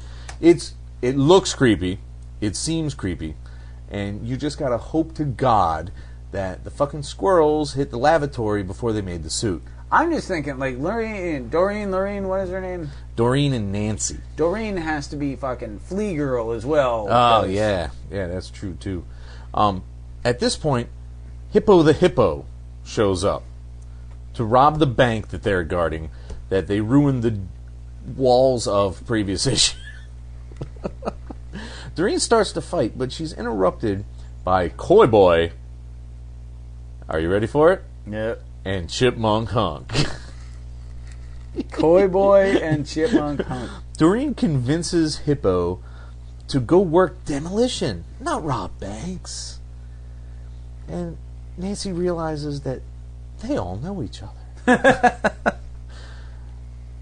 it looks creepy. It seems creepy. And you just gotta hope to God that the fucking squirrels hit the lavatory before they made the suit. I'm just thinking, like, Doreen, what is her name? Doreen and Nancy. Doreen has to be fucking Flea Girl as well. Oh, yeah. Yeah, that's true, too. At this point, Hippo the Hippo shows up to rob the bank that they're guarding, that they ruined the walls of previous issue. Doreen starts to fight, but she's interrupted by Coy Boy. Are you ready for it? Yep. And Chipmunk Hunk. Coy Boy and Chipmunk Hunk. Doreen convinces Hippo to go work demolition, not rob banks. And Nancy realizes that they all know each other.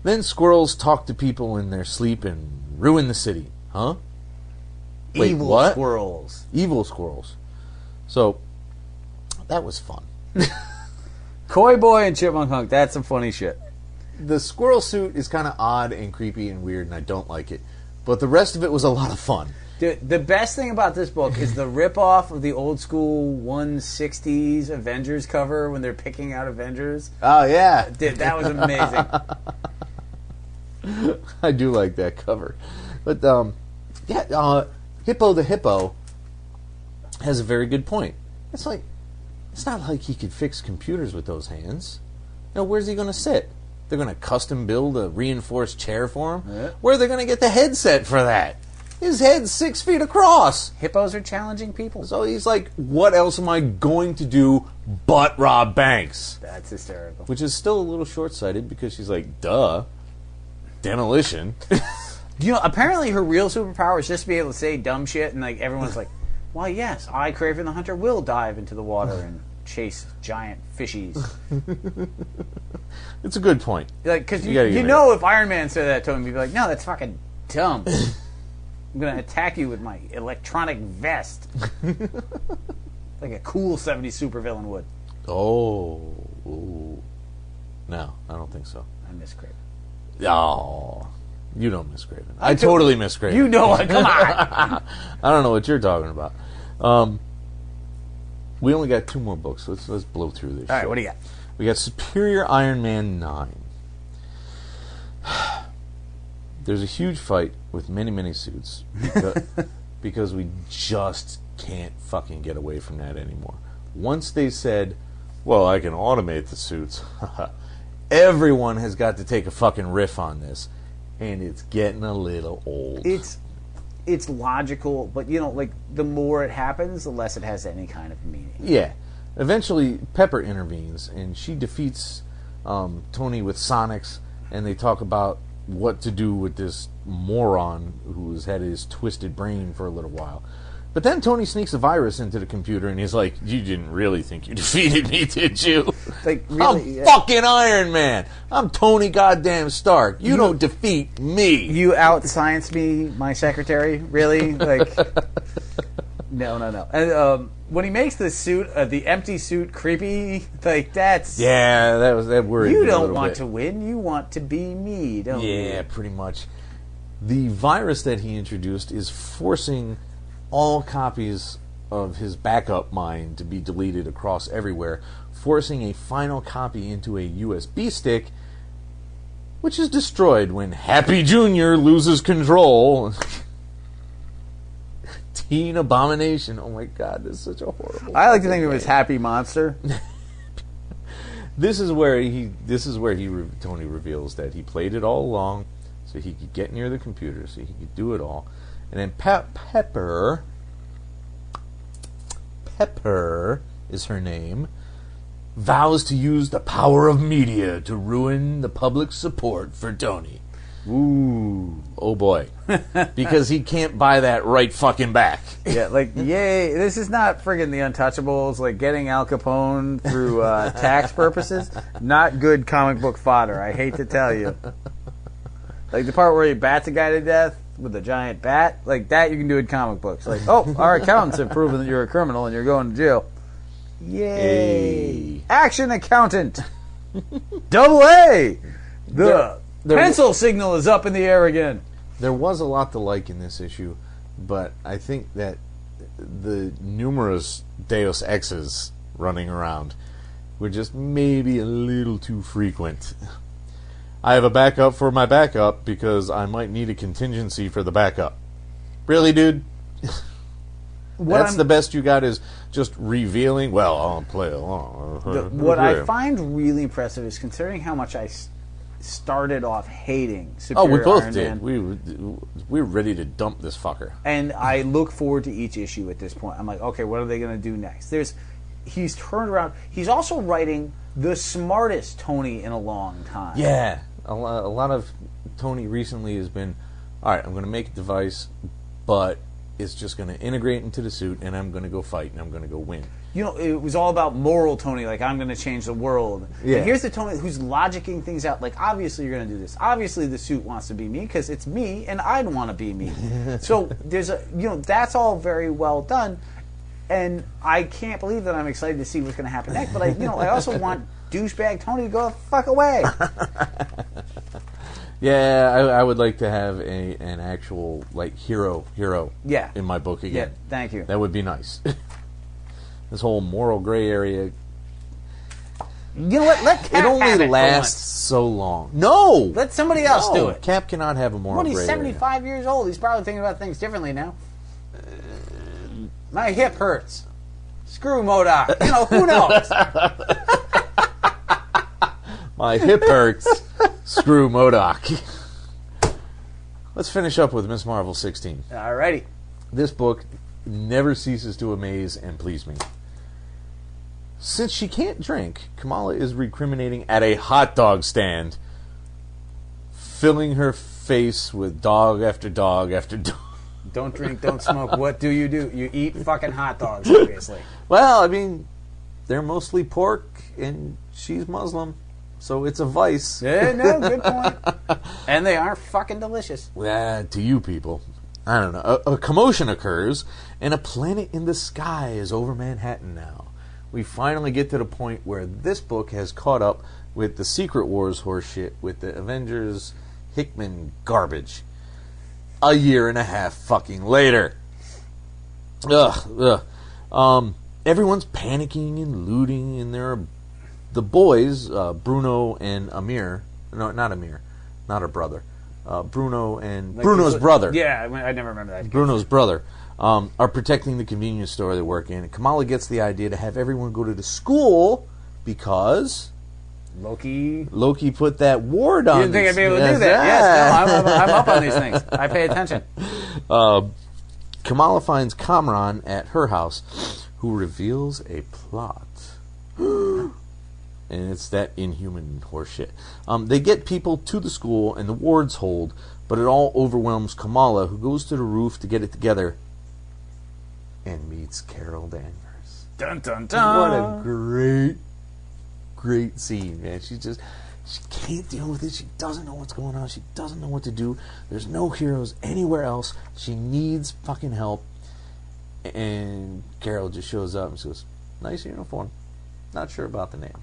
Then squirrels talk to people in their sleep and ruin the city. Huh? Wait, Evil what? squirrels. Evil squirrels. So, that was fun. Coy Boy and Chipmunk Hunk, that's some funny shit. The squirrel suit is kind of odd and creepy and weird, and I don't like it. But the rest of it was a lot of fun. Dude, the best thing about this book is the ripoff of the old school 160s Avengers cover when they're picking out Avengers. Oh, yeah. Dude, that was amazing. I do like that cover. But, Hippo the Hippo has a very good point. It's like, it's not like he could fix computers with those hands. Now, where's he going to sit? They're going to custom build a reinforced chair for him. Yeah. Where are they going to get the headset for that? His head's 6 feet across. Hippos are challenging people. So he's like, what else am I going to do but rob banks? That's hysterical. Which is still a little short-sighted because she's like, duh, demolition. You know, apparently her real superpower is just to be able to say dumb shit, and like everyone's like, "Why, yes, I, Craven the Hunter, will dive into the water and chase giant fishies." It's a good point. Like, because You gotta you give know, if Iron Man said that to him, he'd be like, "No, that's fucking dumb. I'm gonna attack you with my electronic vest, like a cool '70s supervillain would." Oh. Ooh. No, I don't think so. I miss Craven. Oh. You don't miss Craven. I totally miss Craven. You know it. Come on. I don't know what you're talking about. We only got 2 more books. Let's blow through this. All right, shit. what do you got? We got Superior Iron Man 9. There's a huge fight with many, many suits because we just can't fucking get away from that anymore. Once they said, well, I can automate the suits, everyone has got to take a fucking riff on this. And it's getting a little old. It's logical, but you know, like the more it happens, the less it has any kind of meaning. Yeah. Eventually, Pepper intervenes, and she defeats Tony with Sonics, and they talk about what to do with this moron who's had his twisted brain for a little while. But then Tony sneaks a virus into the computer, and he's like, you didn't really think you defeated me, did you? Like, really, I'm fucking Iron Man. I'm Tony goddamn Stark. You don't defeat me. You out-science me, my secretary? Really? Like, no. And when he makes the suit, the empty suit, creepy, like, that's... Yeah, that worried me You a don't little want bit. to win. You want to be me, don't you? Yeah, pretty much. The virus that he introduced is forcing all copies of his backup mine to be deleted across everywhere, forcing a final copy into a USB stick, which is destroyed when Happy Jr. loses control. Teen Abomination. Oh my god, this is such a horrible... I like to think of him as Happy Monster. This is where Tony reveals that he played it all along so he could get near the computer, so he could do it all. And then Pepper is her name, vows to use the power of media to ruin the public's support for Tony. Ooh. Oh boy. Because he can't buy that right fucking back. Yeah, like, yay. This is not friggin' the Untouchables, like getting Al Capone through tax purposes. Not good comic book fodder, I hate to tell you. Like the part where he bats a guy to death with a giant bat, like that you can do in comic books. Like, oh, our accountants have proven that you're a criminal and you're going to jail. Yay! Hey. Action accountant! Double A! The pencil signal is up in the air again. There was a lot to like in this issue, but I think that the numerous Deus Exes running around were just maybe a little too frequent. I have a backup for my backup because I might need a contingency for the backup. Really, dude? That's the best you got is just revealing, well, I'll play along. What I find really impressive is considering how much I started off hating Superior we both Iron did. Man. We were ready to dump this fucker. And I look forward to each issue at this point. I'm like, okay, what are they going to do next? He's turned around. He's also writing the smartest Tony in a long time. Yeah. A lot of Tony recently has been, all right, I'm going to make a device, but it's just going to integrate into the suit, and I'm going to go fight, and I'm going to go win. You know, it was all about moral Tony, like, I'm going to change the world. Yeah. And here's the Tony who's logicking things out, like, obviously you're going to do this. Obviously the suit wants to be me, because it's me, and I'd want to be me. So that's all very well done, and I can't believe that I'm excited to see what's going to happen next, but I also want douchebag Tony to go the fuck away. Yeah, I would like to have an actual like hero Yeah. in my book again. Yeah, thank you. That would be nice. This whole moral gray area. You know what? Let Cap It only have it lasts so long. No! Let somebody else do it. Cap cannot have a moral What, gray he's area. 75 years old. He's probably thinking about things differently now. My hip hurts. Screw MODOK. Who knows? My hip hurts. Screw MODOK. Let's finish up with Miss Marvel 16. Alrighty. This book never ceases to amaze and please me. Since she can't drink, Kamala is recriminating at a hot dog stand, filling her face with dog after dog after dog. Don't drink, don't smoke. What do? You eat fucking hot dogs, obviously. Well, I mean, they're mostly pork, and she's Muslim, so it's a vice. Yeah, no, good point. And they are fucking delicious. To you people. I don't know. A commotion occurs, and a planet in the sky is over Manhattan now. We finally get to the point where this book has caught up with the Secret Wars horseshit, with the Avengers Hickman garbage. A year and a half fucking later. Everyone's panicking and looting, and there are the boys, Bruno and Amir. No, not Amir. Not her brother. Bruno and... Like Bruno's brother. Yeah, I never remember that. Bruno's brother. Are protecting the convenience store they work in. And Kamala gets the idea to have everyone go to the school because Loki put that ward on. You didn't think I'd be able to do that? Yes, no, I'm up on these things. I pay attention. Kamala finds Kamran at her house, who reveals a plot. And it's that inhuman horseshit. They get people to the school, and the wards hold, but it all overwhelms Kamala, who goes to the roof to get it together and meets Carol Danvers. Dun, dun, dun. What a great scene, man. She can't deal with it. She doesn't know what's going on. She doesn't know what to do. There's no heroes anywhere else. She needs fucking help. And Carol just shows up and she goes, "Nice uniform. Not sure about the name."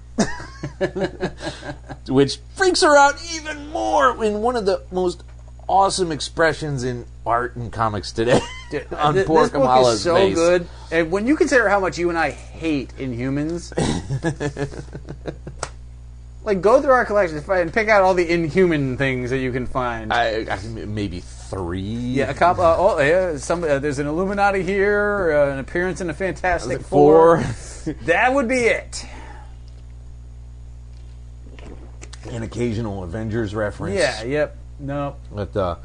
Which freaks her out even more in one of the most awesome expressions in art and comics today. On poor this Kamala's book is so face. good. And when you consider how much you and I hate Inhumans, like go through our collection and pick out all the Inhuman things that you can find. I maybe 3. Yeah, a couple. There's an Illuminati here, an appearance in the Fantastic 4. That would be it. An occasional Avengers reference. Yeah. Yep. No. But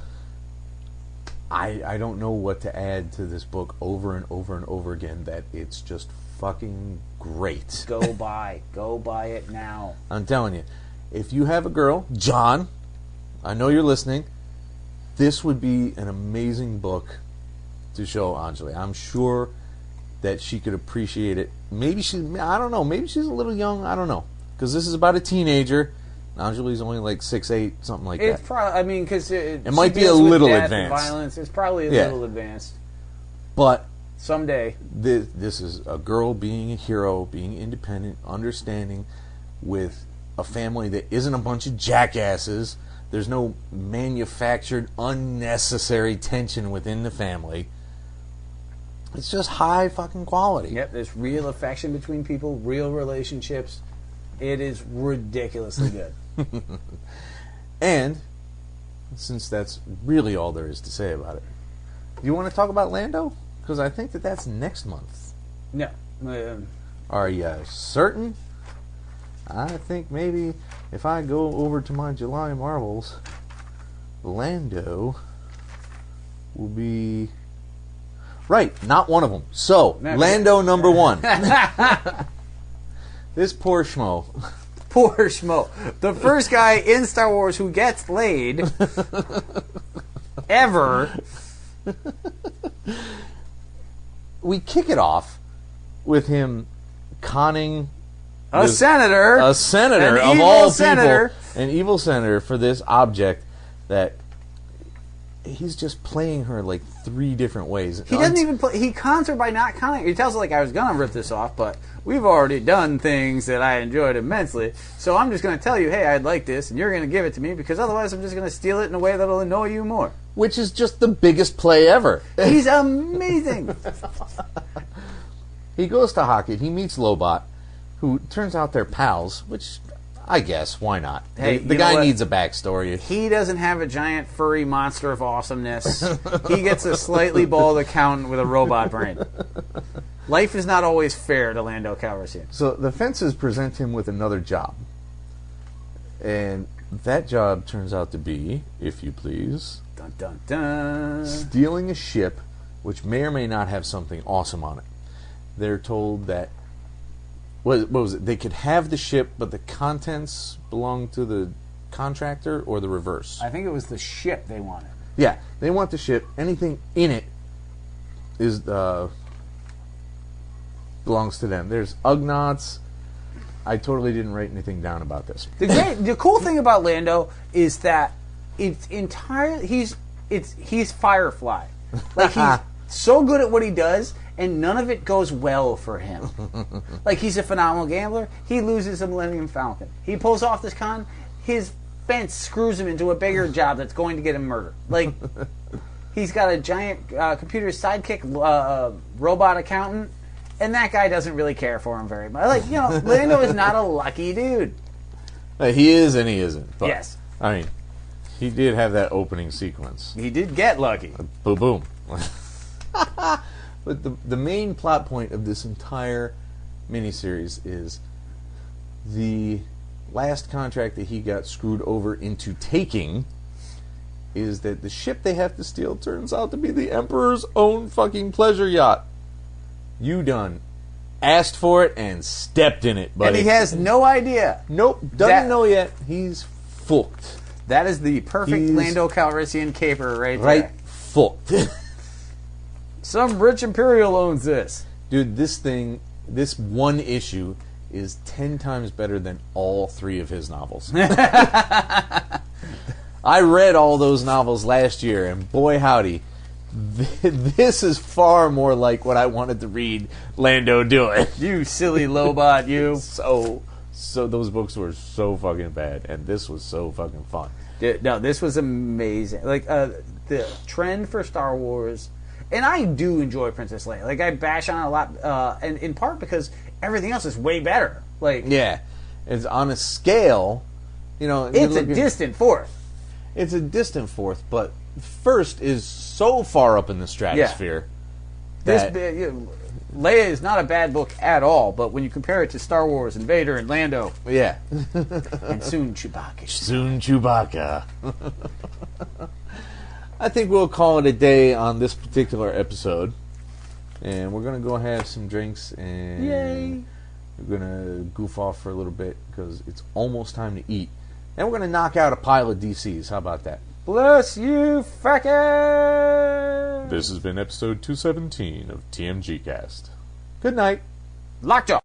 I don't know what to add to this book over and over and over again. That it's just fucking great. Go buy it now. I'm telling you, if you have a girl, John, I know you're listening. This would be an amazing book to show Anjali. I'm sure that she could appreciate it. Maybe I don't know. Maybe she's a little young. I don't know. Because this is about a teenager. Anjali's only like 6'8", something like that. It's probably. I mean, because it might be a little death advanced. And violence. It's probably a little advanced. But someday, this is a girl being a hero, being independent, understanding, with a family that isn't a bunch of jackasses. There's no manufactured, unnecessary tension within the family. It's just high fucking quality. Yep, there's real affection between people, real relationships. It is ridiculously good. And, since that's really all there is to say about it, do you want to talk about Lando? Because I think that's next month. No. Are you certain? I think maybe if I go over to my July Marvels, Lando will be... Right, not one of them. So, Lando number 1. This poor schmo. Poor schmo. The first guy in Star Wars who gets laid ever. We kick it off with him conning a senator of all people, an evil senator for this object that he's just playing her like 3 different ways. He doesn't even play. He cons her by not conning. He tells her, like, I was going to rip this off, but we've already done things that I enjoyed immensely, so I'm just going to tell you, hey, I'd like this, and you're going to give it to me, because otherwise I'm just going to steal it in a way that'll annoy you more. Which is just the biggest play ever. He's amazing. He goes to Hockett. He meets Lobot, who turns out they're pals, which I guess, why not? Hey, the guy needs a backstory. He doesn't have a giant furry monster of awesomeness. He gets a slightly bald accountant with a robot brain. Life is not always fair to Lando Calrissian. So the Fences present him with another job. And that job turns out to be, if you please, Dun, dun, dun. stealing a ship which may or may not have something awesome on it. They're told that, what was it? They could have the ship, but the contents belong to the contractor, or the reverse. I think it was the ship they wanted. Yeah, they want the ship. Anything in it is belongs to them. There's Ugnaughts. I totally didn't write anything down about this. The cool thing about Lando is that it's entirely he's Firefly. Like, he's so good at what he does, and none of it goes well for him. Like, he's a phenomenal gambler. He loses a Millennium Falcon. He pulls off this con. His fence screws him into a bigger job that's going to get him murdered. Like, he's got a giant computer sidekick robot accountant, and that guy doesn't really care for him very much. Like, Lando is not a lucky dude. He is and he isn't. But, Yes. I mean, he did have that opening sequence. He did get lucky. Boom, boom. But the main plot point of this entire miniseries is the last contract that he got screwed over into taking is that the ship they have to steal turns out to be the Emperor's own fucking pleasure yacht. You done asked for it and stepped in it, buddy. And he has no idea. Nope, doesn't know yet. He's fucked. That is the perfect Lando Calrissian caper right there. Right, fucked. Some rich Imperial owns this. Dude, this one issue is 10 times better than all 3 of his novels. I read all those novels last year, and boy howdy, this is far more like what I wanted to read Lando doing. You silly lobot, you. So those books were so fucking bad, and this was so fucking fun. Dude, no, this was amazing. Like, the trend for Star Wars, and I do enjoy Princess Leia. Like, I bash on it a lot, and in part because everything else is way better. Like, yeah, it's on a scale, it's a distant fourth. It's a distant fourth, but first is so far up in the stratosphere. Yeah. Leia is not a bad book at all, but when you compare it to Star Wars and Vader and Lando, yeah, and soon Chewbacca. Soon Chewbacca. I think we'll call it a day on this particular episode, and we're gonna go have some drinks, and yay! We're gonna goof off for a little bit because it's almost time to eat, and we're gonna knock out a pile of DCs. How about that? Bless you, fucker! This has been episode 217 of TMG Cast. Good night. Lockjaw.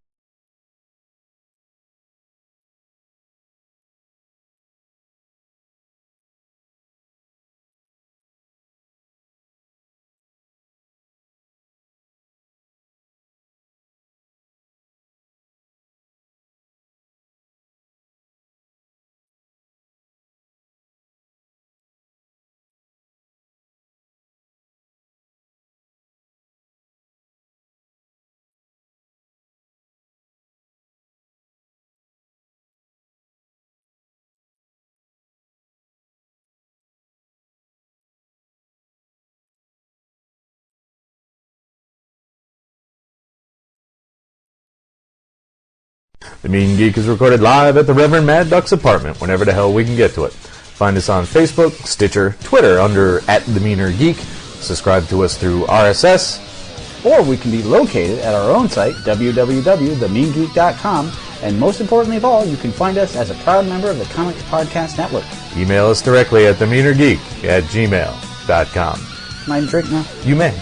The Mean Geek is recorded live at the Reverend Mad Duck's apartment whenever the hell we can get to it. Find us on Facebook, Stitcher, Twitter under @TheMeanerGeek. Subscribe to us through RSS. Or we can be located at our own site, www.themeangeek.com. And most importantly of all, you can find us as a proud member of the Comics Podcast Network. Email us directly at themeanergeek@gmail.com. Can I drink now? You may.